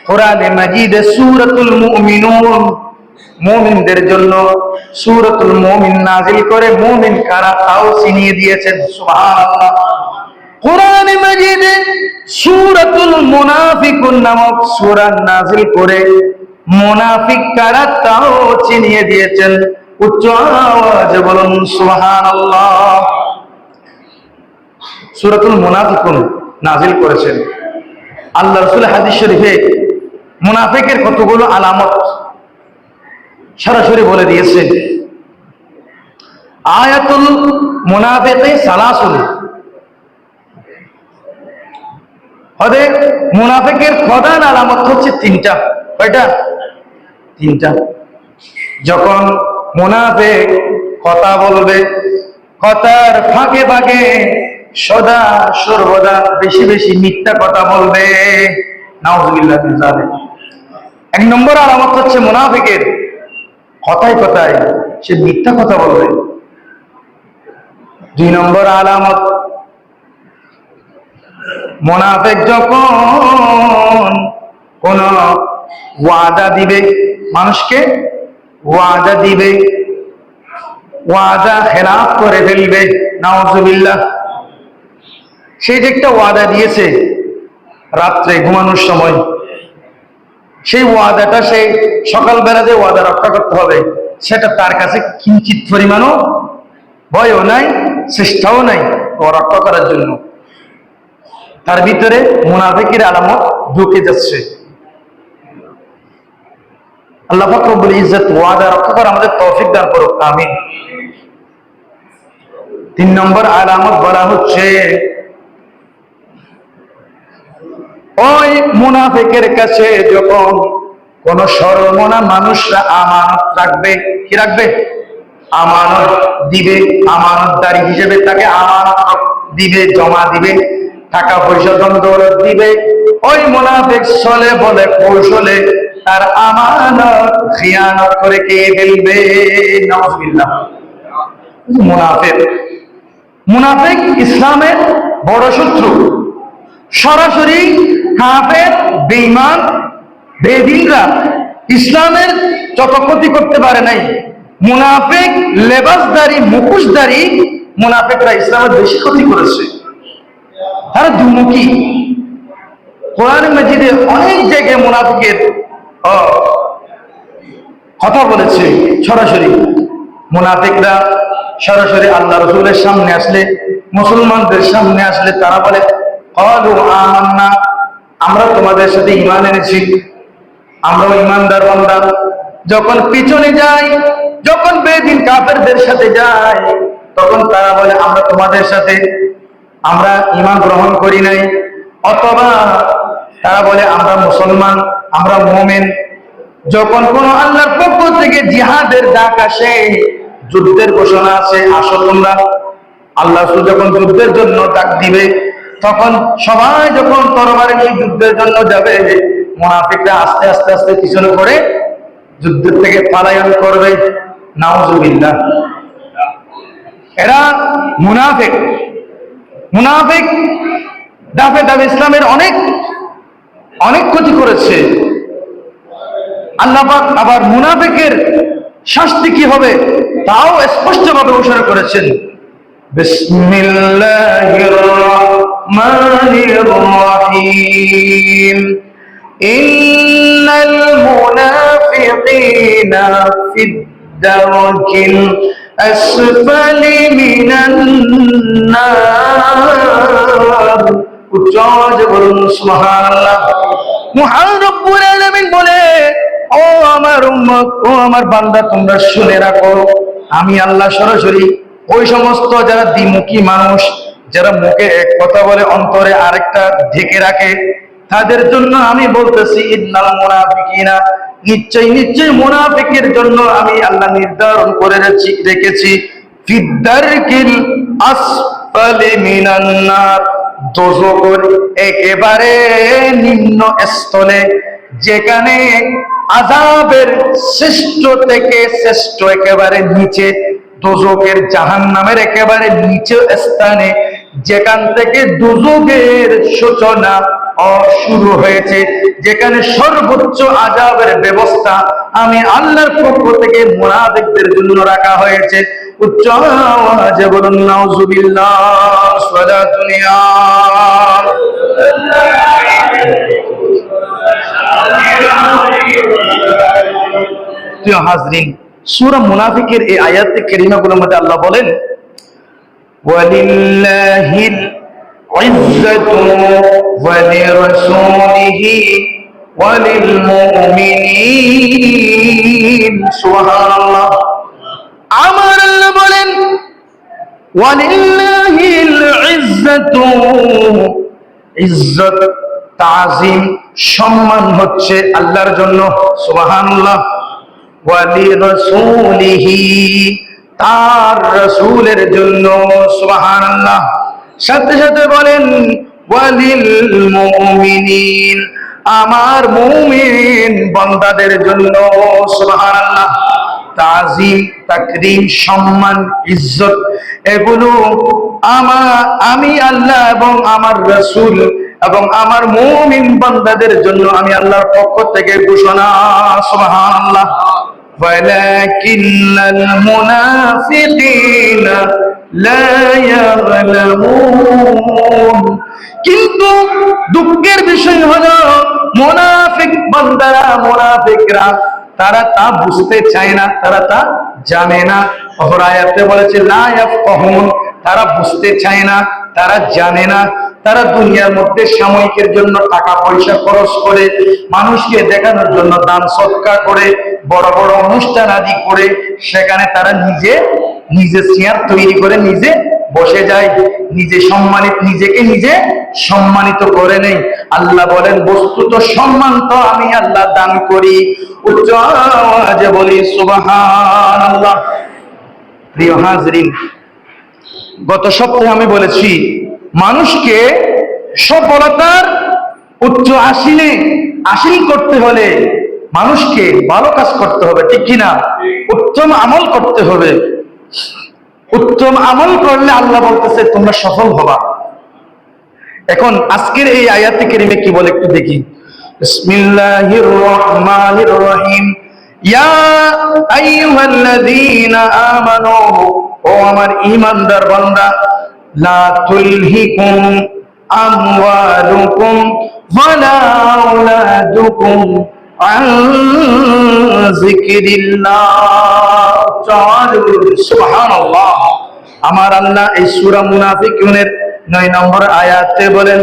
কোরআনে মাজিদে সূরাতুল মুমিনুন, মুমিনদের জন্য সূরাতুল মুমিন নাযিল করে মুমিন কারা তাও চিনিয়ে দিয়েছেন। সুবহানাল্লাহ। কোরআনে মাজিদে সূরাতুল মুনাফিকুন নামক সূরা নাযিল করে মুনাফিক কারা তাও চিনিয়ে দিয়েছেন। উচ্চ আওয়াজে বলুন সুবহানাল্লাহ। সূরাতুল মুনাফিকুন নাযিল করেছেন। আল্লাহ রাসূল হাদিস শরীফে মুনাফিকের কতগুলো আলামত সরাসরি বলে দিয়েছেন। আয়াতুল মুনাফিকি সালাসুন, মুনাফিকের প্রধান আলামত হচ্ছে 3টা। কয়টা? 3টা। যখন মুনাফিক কথা বলবে, কথার ফাঁকে ফাঁকে সদা সর্বদা বেশি বেশি মিথ্যা কথা বলবে। নাউযুবিল্লাহ মিন যালিক। 1 নম্বর আলামত হচ্ছে মুনাফিকের কথায় কথায় সে মিথ্যা কথা বলবে। 2 নম্বর আলামত, মুনাফিক যখন কোন ওয়াদা দিবে, মানুষকে ওয়াদা দিবে, ওয়াদা খেলাফ করে ফেলবে, নাউজুবিল্লাহ। সে যে একটা ওয়াদা দিয়েছে রাত্রে ঘুমানোর সময়, সেই ওয়াদাটা সে সকালবেলা যে ওয়াদা রক্ষা করতে হবে, সেটা তার কাছে কিঞ্চিত পরিমাণও ভয়ও নাই, চেষ্টাও নাই ও রক্ষা করার জন্য। তার ভিতরে মুনাফিকের আলামত ঢুকে যাচ্ছে। আল্লাহ পাক রব্বুল ইজ্জত ওয়াদা রক্ষা করা আমাদের তৌফিক দান করুক, আমিন। 3 নম্বর আলামত বলা হচ্ছে, ওই মুনাফিকের কাছে যখন কোন সর্বমনা মানুষরা আমানত রাখবে, কি রাখবে? আমানত দিবে, আমানতদারি হিসেবে তাকে আমানত দিবে, জমা দিবে, টাকা পয়সা ধন দৌলত দিবে, ওই মুনাফিক ছলে বলে কৌশলে তার আমানত খিয়ানত করে কে ফেলবে, নাউজুবিল্লাহ। মুনাফিক ইসলামের বড় শত্রু। সরাসরি কাফের, বেঈমান, বেদিনরা ইসলামের যত ক্ষতি করতে পারে নাই, মুনাফিক লেবাসদারি, মুখোশধারী মুনাফিকরা ইসলামের বেশি ক্ষতি করেছে। তারা দুমুখী। কোরআন মাজিদে অনেক জায়গায় মুনাফিকের কথা বলেছে। সরাসরি মুনাফিকরা সরাসরি আল্লাহ রাসূলের সামনে আসলে, মুসলমানদের সামনে আসলে তারা বলে, ক্বালু আমান্না, আমরা তোমাদের সাথে ঈমান এনেছি, আমরাও ঈমানদার বান্দা। যখন পিছনে যাই, যখন বেদিন কাফেরদের সাথে যায়, তখন তারা বলে আমরা তোমাদের সাথে, আমরা ঈমান গ্রহণ করি নাই। অথবা তারা বলে আমরা মুসলমান, আমরা মুমিন। যখন কোন আল্লাহর পক্ষ থেকে জিহাদের ডাক আসে, যুদ্ধের ঘোষণা আছে, আসো তোমরা, আল্লাহ যখন যুদ্ধের জন্য ডাক দিবে, তখন সবাই যখন তরবারি নিয়ে যুদ্ধের জন্য যাবে, মুনাফিকরা আস্তে আস্তে আস্তে পিছনে করে যুদ্ধের থেকে পলায়ন করবে, নাউজুবিল্লাহ। এরা মুনাফিক। মুনাফিক দাফে দাফে ইসলামের অনেক অনেক ক্ষতি করেছে। আল্লাহ পাক আবার মুনাফিকের শাস্তি কি হবে তাও স্পষ্টভাবে ঘোষণা করেছেন। বিসমিল্লাহির রাহমানির রাহিম। ইন্নাল মুনাফিকিনা ফিদ দারকিল আসফালি মিনান নার। উচ্চ আওয়াজে বলুন সুবহানাল্লাহ। মহান রব্বুল আলামিন বলে, ও আমার উম্মত, ও আমার বান্দা, তোমরা শুনে রাখো, আমি আল্লাহ সরাসরি ওই সমস্ত যারা দ্বিমুখী মানুষ, যারা মুখে এক কথা বলে অন্তরে আরেকটা ঢেকে রাখে, তাদের জন্য আমি বলতেছি, ইন্নাল মুনাফিকিনা, নিশ্চয় নিশ্চয় মুনাফিকের জন্য আমি আল্লাহ নির্ধারণ করে রেখেছি ফিদ্দারকিল আসফালি মিনান নার, দোজখের একেবারে নিম্ন স্থলে, যেখানে আযাবের শ্রেষ্ঠ থেকে শ্রেষ্ঠ একেবারে নিচে, দোজখের জাহান্নামের একেবারে নিচে স্থানে, যেখান থেকে দোজখের সূচনা শুরু হয়েছে, যেখানে সর্বোচ্চ আযাবের ব্যবস্থা আমি আল্লাহর পক্ষ থেকে মুনাফিকদের জন্য রাখা হয়েছে। উচ্চ আওয়াজে বলুন নাউজুবিল্লাহ। সালাতুন ইয়া প্রিয় হাজরিন, সূরা মুনাফিকের এই আয়াতে কারিমাগুলোর মধ্যে আল্লাহ বলেন, ওয়ালিল্লাহিল ইজ্জাতু ওয়ালিরাসূলিহি ওয়ালিল মুমিনিন। সুবহানাল্লাহ। আমার আল্লাহ বলেন, ওয়ালিল্লাহিল ইজ্জাতু, ইজ্জত, তাজিম, সম্মান হচ্ছে আল্লাহর জন্য। সুবহানাল্লাহ। ওয়ালিরাসূলিহি, তার রাসূলের জন্য। সুবহানাল্লাহ। সাথে সাথে বলেন ওয়ালিল মুমিনিন, আমার মুমিন বান্দাদের জন্য। সুবহানাল্লাহ। তাজিম, তাকরীম, সম্মান, ইজ্জত, এগুলো আমি আল্লাহ এবং আমার রাসূল এবং আমার মুমিন বান্দাদের জন্য আমি আল্লাহর পক্ষ থেকে ঘোষণা। সুবহানাল্লাহ। ওয়ালাকিন্নাল মুনাফিকিনা লা ইয়ালামুন। কিন্তু দুঃখের বিষয় হলো মুনাফিক বান্দারা, মুনাফিকরা তারা তা বুঝতে চায় না, তারা তা জানে না। অপর আয়াতে বলেছে লা ইয়াফকাহুন, তারা বুঝতে চায় না, তারা জানে না। তারা দুনিয়ার মধ্যে সাময়িকের জন্য টাকা পয়সা খরচ করে, মানুষকে দেখানোর জন্য দান সৎকার করে, বড় বড় অনুষ্ঠান আদি করে, সেখানে তারা নিজে চেয়ার তৈরি করে নিজে বসে যায়, নিজেকে নিজে সম্মানিত করে নেই। আল্লাহ বলেন বস্তুত সম্মান তো আমি আল্লাহ দান করি। উচ্চ আওয়াজে বলি সুবহানাল্লাহ। প্রিয় হাজরিন, গত সপ্তাহে আমি বলেছি মানুষকে সফলতার উচ্চ আসীন করতে হলে মানুষকে ভালো কাজ করতে হবে, ঠিক কিনা? উত্তম আমল করতে হবে। উত্তম আমল করলে আল্লাহ বলতেছে তোমরা সফল হবা। এখন আজকের এই আয়াতে কারিমে কি বলে একটু দেখি। বিসমিল্লাহির রহমানির রহিম। ইয়া আইয়ুহাল্লাযীনা আমানু, ও আমার ঈমানদার বান্দা, লা তুলহিকুম আমওয়ালুকুম ওয়ালা আওলাদুকুম আন যিকরিল্লাহ। সুবহানাল্লাহ। আমার আল্লাহ এই সূরা মুনাফিকুনের 9 নম্বর আয়াতে বলেন,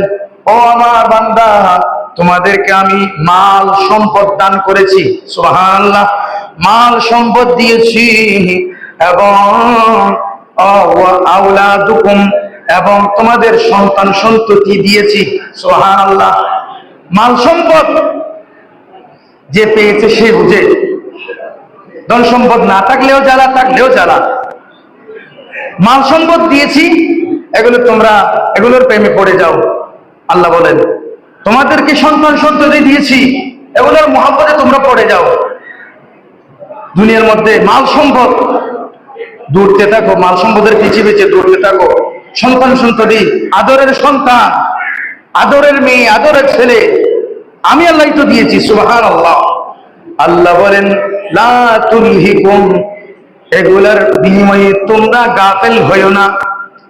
ও আমার বান্দা, তোমাদেরকে আমি মাল সম্পদ দান করেছি। সুবহানাল্লাহ। মাল সম্পদ দিয়েছি এবং আওলাদুকুম, এবং তোমাদের সন্তান সন্ততি দিয়েছি। সুবহানাল্লাহ। মাল সম্পদ যে পেয়েছে সে বুঝে, ধন সম্পদ না থাকলেও জ্বালা, থাকলেও জ্বালা। মাল সম্পদ দিয়েছি, এগুলোর প্রেমে পড়ে যাও। আল্লাহ বলেন তোমাদেরকে সন্তান সন্ততি দিয়েছি, এগুলোর মহব্বতে তোমরা পড়ে যাও। দুনিয়ার মধ্যে মাল সম্পদ দৌড়তে থাকো, মাল সম্পদের পিছিয়ে পিছিয়ে দৌড়তে থাকো। সন্তান সন্ততি, আদরের সন্তান, আদরের মেয়ে, আদরের ছেলে আমি আল্লাহ তো দিয়েছি। সুবহানাল্লাহ। আল্লাহ বলেন লা তুলহিকুম, এগুলার বিনিময়ে তোমরা গাফেল হইও না,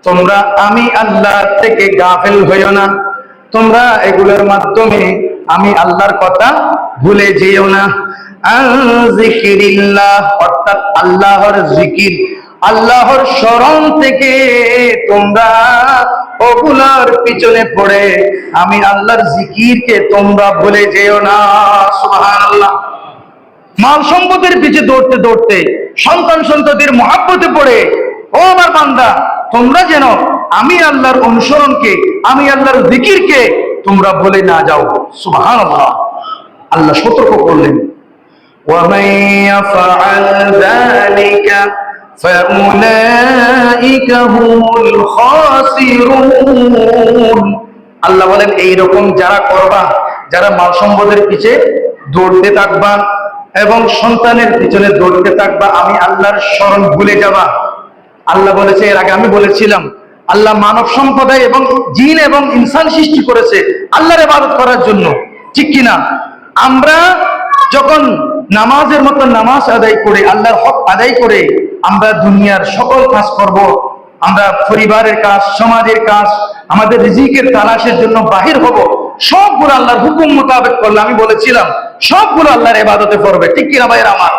তোমরা আমি আল্লাহ থেকে গাফেল হইও না, তোমরা এগুলোর মাধ্যমে আমি আল্লাহর কথা ভুলে যেও না। আন যিকরিল্লাহ, অর্থাৎ আল্লাহর জিকির, আল্লাহর স্মরণ থেকে তোমরা ওগুলার পিছনে পড়ে আমি আল্লাহর জিকিরকে তোমরা ভুলে যেও না। সুবহানাল্লাহ। মাল সম্পদের পিছে দৌড়তে দৌড়তে সন্তান সন্ততির মহব্বতে পড়ে ও আমার বান্দা, তোমরা যেন আমি আল্লাহর অনুসরণকে, আমি আল্লাহর জিকিরকে তোমরা ভুলে না যাও। সুবহানাল্লাহ। আল্লাহ সতর্ক করলেন, ওয়ামান ইয়াফআল যালিকা ফাউলাইকা হুমুল খাসিরুন। আল্লাহ বলেন এইরকম যারা করবা, যারা মাল সম্পদের পিছে দৌড়তে থাকবা এবং সন্তানের পিছনে দৌড়তে থাকবা, আমি আল্লাহর স্মরণ ভুলে যাবা। আল্লাহ বলেছে, এর আগে আমি বলেছিলাম, আল্লাহ মানব সম্প্রদায় এবং জিন এবং ইনসান সৃষ্টি করেছে আল্লাহর ইবাদত করার জন্য, ঠিক কিনা? আমরা যখন নামাজের মতো নামাজ আদায় করে, আল্লাহর হক আদায় করে আমরা দুনিয়ার সকল কাজ করব, আমরা পরিবারের কাজ, সমাজের কাজ, আমাদের রিজিকের তালাশের জন্য বাহির হব, সবগুলো আল্লাহর হুকুম মোতাবেক করলে আমি বলেছিলাম সবগুলো আল্লাহর ইবাদতে পড়বে, ঠিক কিনা ভাইয়ের আমার?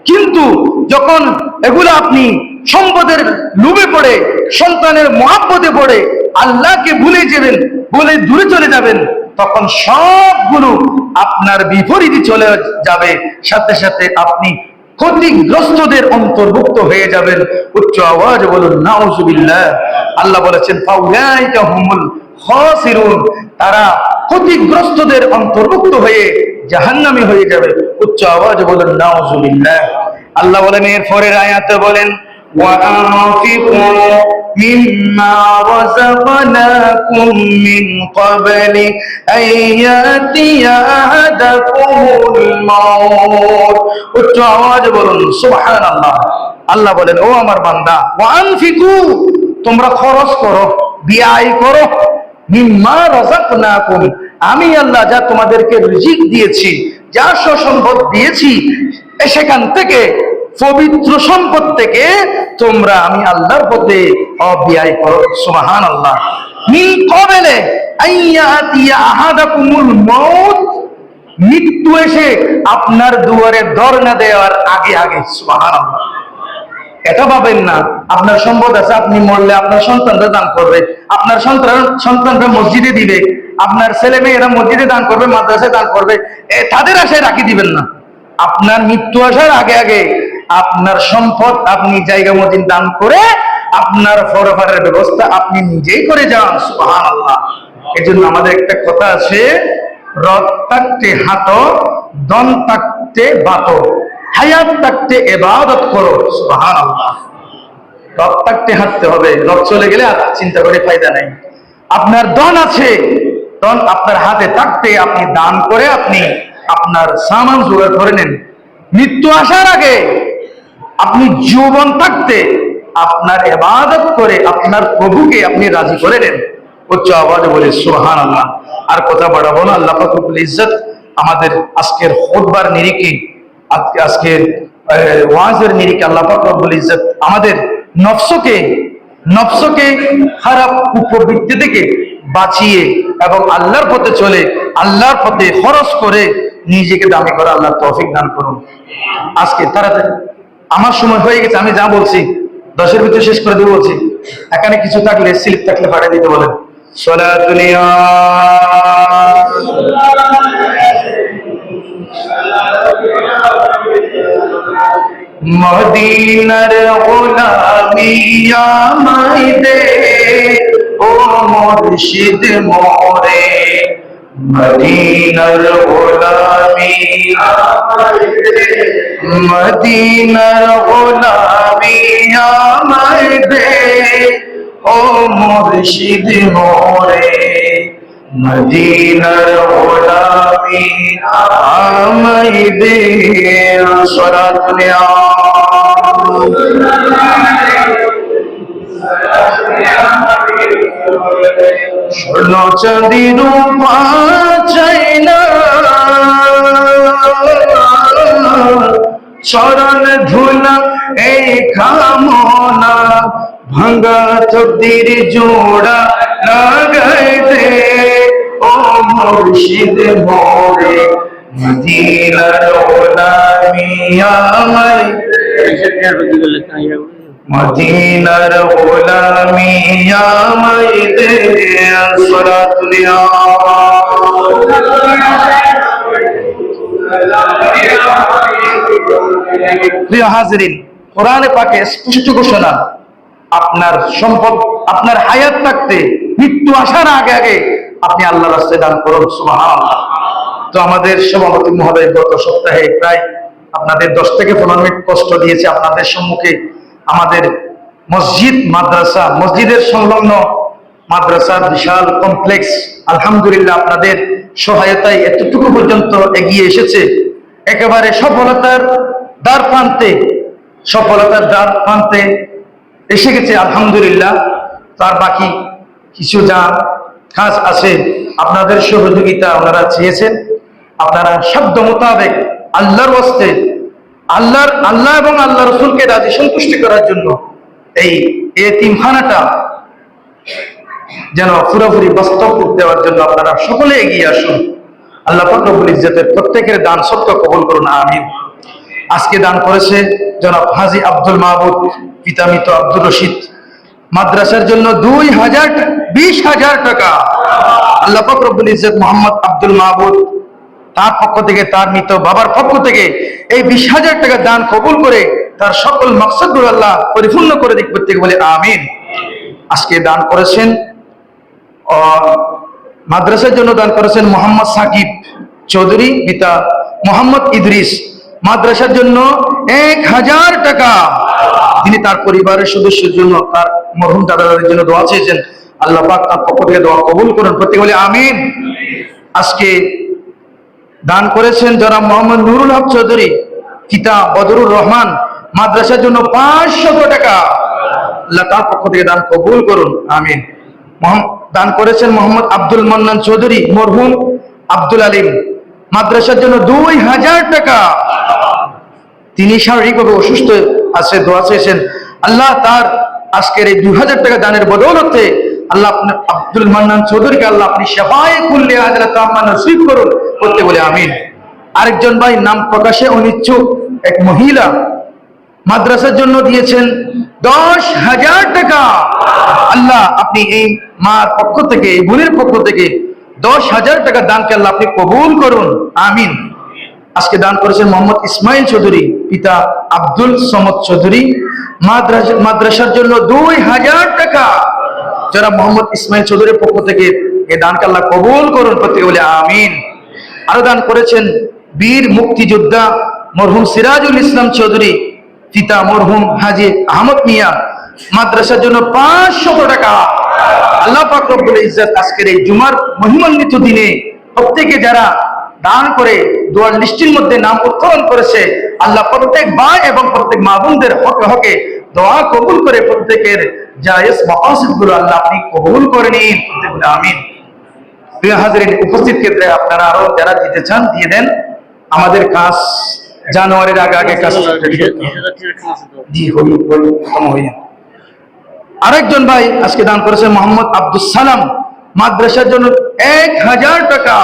কিন্তু যখন এগুলো আপনি সম্পদের লোভে পড়ে, সন্তানের মহব্বতে পড়ে আল্লাহকে ভুলে যাবেন, বলে দূরে চলে যাবেন, তখন সবগুলো আপনার বিপরীতে চলে যাবে, সাথে সাথে আপনি ক্ষতিগ্রস্তদের অন্তর্ভুক্ত হয়ে যাবেন। উচ্চ আওয়াজে বলুন নাউজুবিল্লাহ। আল্লাহ বলেছেন ফাউলাইকা হুমুল খাসিরুন, তারা ক্ষতিগ্রস্তদের অন্তর্ভুক্ত হয়ে জাহান্নামী হয়ে যাবে। উচ্চ আওয়াজে বলুন নাউজুবিল্লাহ। আল্লাহ বলেন এর পরের আয়াতে বলেন ওয়াআনফিকু মিম্মা রাযাকনাকুম মিন ক্বাবলি আইয়াতিয়া আহাদাকুমুল মাউত। উচ্চ আওয়াজে বলুন সুবহানাল্লাহ। আল্লাহ বলেন ও আমার বান্দা, ওয়াআনফিকু, তোমরা খরচ করো, ব্যয় করো, মিম্মা রাযাকনাকুম, আমি আল্লাহ যা তোমাদেরকে রিজিক দিয়েছি, যা সম্পদ দিয়েছি, সেখান থেকে পবিত্র সম্পদ থেকে তোমরা আমি আল্লাহর পথে অব্যয় করো। সুবহানাল্লাহ। মিন ক্বাবলি আইয়াতিয়া আহাদাকুমুল মাউত, মৃত্যু এসে আপনার দুয়ারে ধরনা দেওয়ার আগে আগে। সুবহানাল্লাহ। এটা ভাবেন না আপনার সম্পদ আছে, আপনি মরলে আপনার সন্তানরা দান করবে, আপনার সন্তানরা মসজিদে দিবে, আপনার ছেলে মেয়েরা মসজিদে দান করবে, মাদ্রাসায় দান করবে, তাদের আশায় রাখি দিবেন না। আপনার মৃত্যু আসার আগে আগে আপনার সম্পদ আপনি জায়গা মসজিদ দান করে আপনার পরপারের ব্যবস্থা আপনি নিজেই করে যান। সুবহানাল্লাহ। এই জন্য আমাদের একটা কথা আছে, রথ থাকতে হাঁটো, দম থাকতে বাটো, হায়াত থাকতে ইবাদত করো। সুবহানাল্লাহ। রথ থাকতে হাঁটতে হবে, রথ চলে গেলে আর চিন্তা করে ফায়দা নাই। আপনার ধন আছে, ধন আপনার হাতে থাকতে আপনি দান করে আপনি আপনার সামান জোগাড় করে নেন। মৃত্যু আসার আগে আপনি যৌবন থাকতে আপনার ইবাদত করে আপনার প্রভুকে আপনি রাজি করে নেন। উচ্চ আওয়াজে বলে সুবহানাল্লাহ। আর কথা বাড়াবো না। আল্লাহ পাক রব্বুল ইজ্জত আমাদের আজকের খুতবার নিরিখে, আজকের ওয়াজের নিরিখে আল্লাহ পাক রব্বুল ইজ্জত আমাদের নফসকে খারাপ কুপ্রবৃত্তি থেকে বাঁচিয়ে এবং আল্লাহর পথে চলে আল্লাহর পথে খরচ করে নিজেকে দামি করে আল্লাহ তৌফিক দান করুন। আজকে তাড়াতাড়ি আমার সময় হয়ে গেছে, আমি যা বলছি 10-এর ভিতরে শেষ করে দেবো বলছি। এখানে কিছু থাকলে স্লিপ থাকলে পাঠিয়ে দিতে বলেন। সলাতুলিয়া মদিনার গোলামি আমায় দে ও মুর্শিদ মোরে, মদিনার গোলামি আমায় দে, মদিনার গোলামি আমায় দে ও মুর্শিদ মোরে, মদিনার গোলামি আমায় দে। সলাতুলিয়া স্বর্ণ চাঁদি রূপা চাই না, চরণ ধুলা এই কামনা, ভাঙ্গা তকদির জোড়া লাগাই দে ও মুর্শিদ মোরে, মদিনার গোলামি আমায়, মদিনার গোলামি আমায় দে। সলাতুলিয়া প্রিয় হাজিরিন, কোরআনে পাকে স্পষ্ট ঘোষণা, আপনার সম্পদ আপনার হায়াত থাকতে মৃত্যু আসার আগে আগে আপনি আল্লাহর রাস্তায় দান করুন। সুবহানাল্লাহ। তো আমাদের সভাপতি মহোদয় গত সপ্তাহে প্রায় আপনাদের 10 থেকে 15 মিনিট কষ্ট দিয়েছে আপনাদের সম্মুখে আমাদের মসজিদ মাদ্রাসা, মসজিদের সংলগ্ন মাদ্রাসার বিশাল কমপ্লেক্স আলহামদুলিল্লাহ আপনাদের সহায়তায় এতটুকু পর্যন্ত এগিয়ে এসেছে। একেবারে সফলতার দ্বার প্রান্তে এসে গেছে আলহামদুলিল্লাহ। তার বাকি কিছু যা কাজ আছে আপনাদের সহযোগিতা আপনারা চেয়েছেন, আপনারা শব্দ মোতাবেক আল্লাহর ওয়াস্তে আল্লাহ এবং আল্লাহ রসুলকে রাজি সন্তুষ্টি করার জন্য এই এতিমখানাটা যেন পুরোপুরি বাস্তব রূপ দেওয়ার জন্য আপনারা সকলে এগিয়ে আসুন। আল্লাহ পাক রব্বুল ইজ্জতের প্রত্যেকের দান সত্য কবুল করুন, আমিন। আজকে দান করেছে জনাব হাজী আব্দুল মাহবুব, পিতা মৃত আব্দুর রশিদ, মাদ্রাসার জন্য 20,000 টাকা। আল্লাহ পাক রব্বুল ইজ্জত মোহাম্মদ আব্দুল মাহবুব তার পক্ষ থেকে, তার মৃত বাবার পক্ষ থেকে এই 20,000 টাকা দান কবুল করে তার সকল মাকসাদগুলো আল্লাহ পরিপূর্ণ করে দিক প্রত্যেকে বলে আমিন। আজকে দান করেছেন মাদ্রাসার জন্য দান করেছেন মোহাম্মদ সাকিব চৌধুরী, পিতা মোহাম্মদ ইদ্রিস, মাদ্রাসার জন্য 1,000 টাকা। তিনি তার পরিবারের সদস্যের জন্য, তার মরহুম দাদাদের জন্য দোয়া চেয়েছেন। আল্লাহ পাক তার পক্ষ থেকে দোয়া কবুল করুন, প্রত্যেকে বলে আমিন। আজকে দান করেছেন যারা মোহাম্মদ নুরুল হক চৌধুরী, পিতা বদরুর রহমান, মাদ্রাসার জন্য 500 টাকা। আল্লাহ তার পক্ষ থেকে দান কবুল করুন, আমিন। দান করেছেন মোহাম্মদ আব্দুল মান্নান চৌধুরী, মরহুম আব্দুল আলিম, মাদ্রাসার জন্য 2,000 টাকা। তিনি শারীরিকভাবে অসুস্থ আছে, দোয়া চেয়েছেন। আল্লাহ তার আজকের এই 2000 টাকা দানের বদৌলতে আল্লাহ আব্দুল মান্নান চৌধুরীকে আল্লাহ আপনি সেবায় কুল্লে আজরা তাম্মা নসিব করুন, করতে বলে আমিন। আরেকজন ভাই নাম প্রকাশে অনিচ্ছুক এক মহিলা মাদ্রাসার জন্য দিয়েছেন 10,000 টাকা। আল্লাহ আপনি এই মার পক্ষ থেকে, এই বোনের পক্ষ থেকে 10,000 টাকা দানকে আল্লাহ আপনি কবুল করুন, আমিন। আজকে দান করেছেন মোহাম্মদ ইসমাইল চৌধুরী, পিতা আব্দুল সমদ চৌধুরী, মাদ্রাসার জন্য 2,000 টাকা। যারা মোহাম্মদ ইসমাইল চৌধুরীর পক্ষ থেকে এই দানকে আল্লাহ কবুল করুন, প্রত্যেকে বলে আমিন। আরো দান করেছেন বীর মুক্তিযোদ্ধা মরহুম সিরাজুল ইসলাম চৌধুরী, পিতা মরহুম হাজী আহমদ মিয়া, মাদ্রাসার জন্য 500 টাকা। আল্লাহ পাক রব্বুল ইজ্জত আজকের এই জুমার মহিমান্বিত দিনে প্রত্যেকে যারা দান করে দোয়ার লিস্টের মধ্যে নাম উত্তোলন করেছে, আল্লাহ প্রত্যেক ভাই এবং প্রত্যেক মা বোনদের হকে হকে দোয়া কবুল করে প্রত্যেকের জায়েজ মাকাসিদ গুলো আল্লাহ আপনি কবুল করে নিন, প্রত্যেকে বলে আমিন। প্রিয় হাজিরিন, উপস্থিত ক্ষেত্রে আপনারা আরো যারা দিতে চান দিয়ে দেন। আমাদের কাজ জানুয়ারির আগে কাজ জি হই। আরেকজন ভাই আজকে দান করেছেন মোহাম্মদ আব্দুল সালাম, মাদ্রাসার জন্য 1,000 টাকা।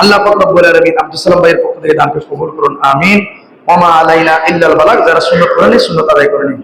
আল্লাহ পাক রব্বুল আলামিন আব্দুল সালাম ভাইয়ের পক্ষ থেকে দানকে কবুল করুন, আমিন। ওয়া মা আলাইনা ইল্লাল বালাগ। যারা সুন্নাত করেন সুন্নাত আদায় করে নিন।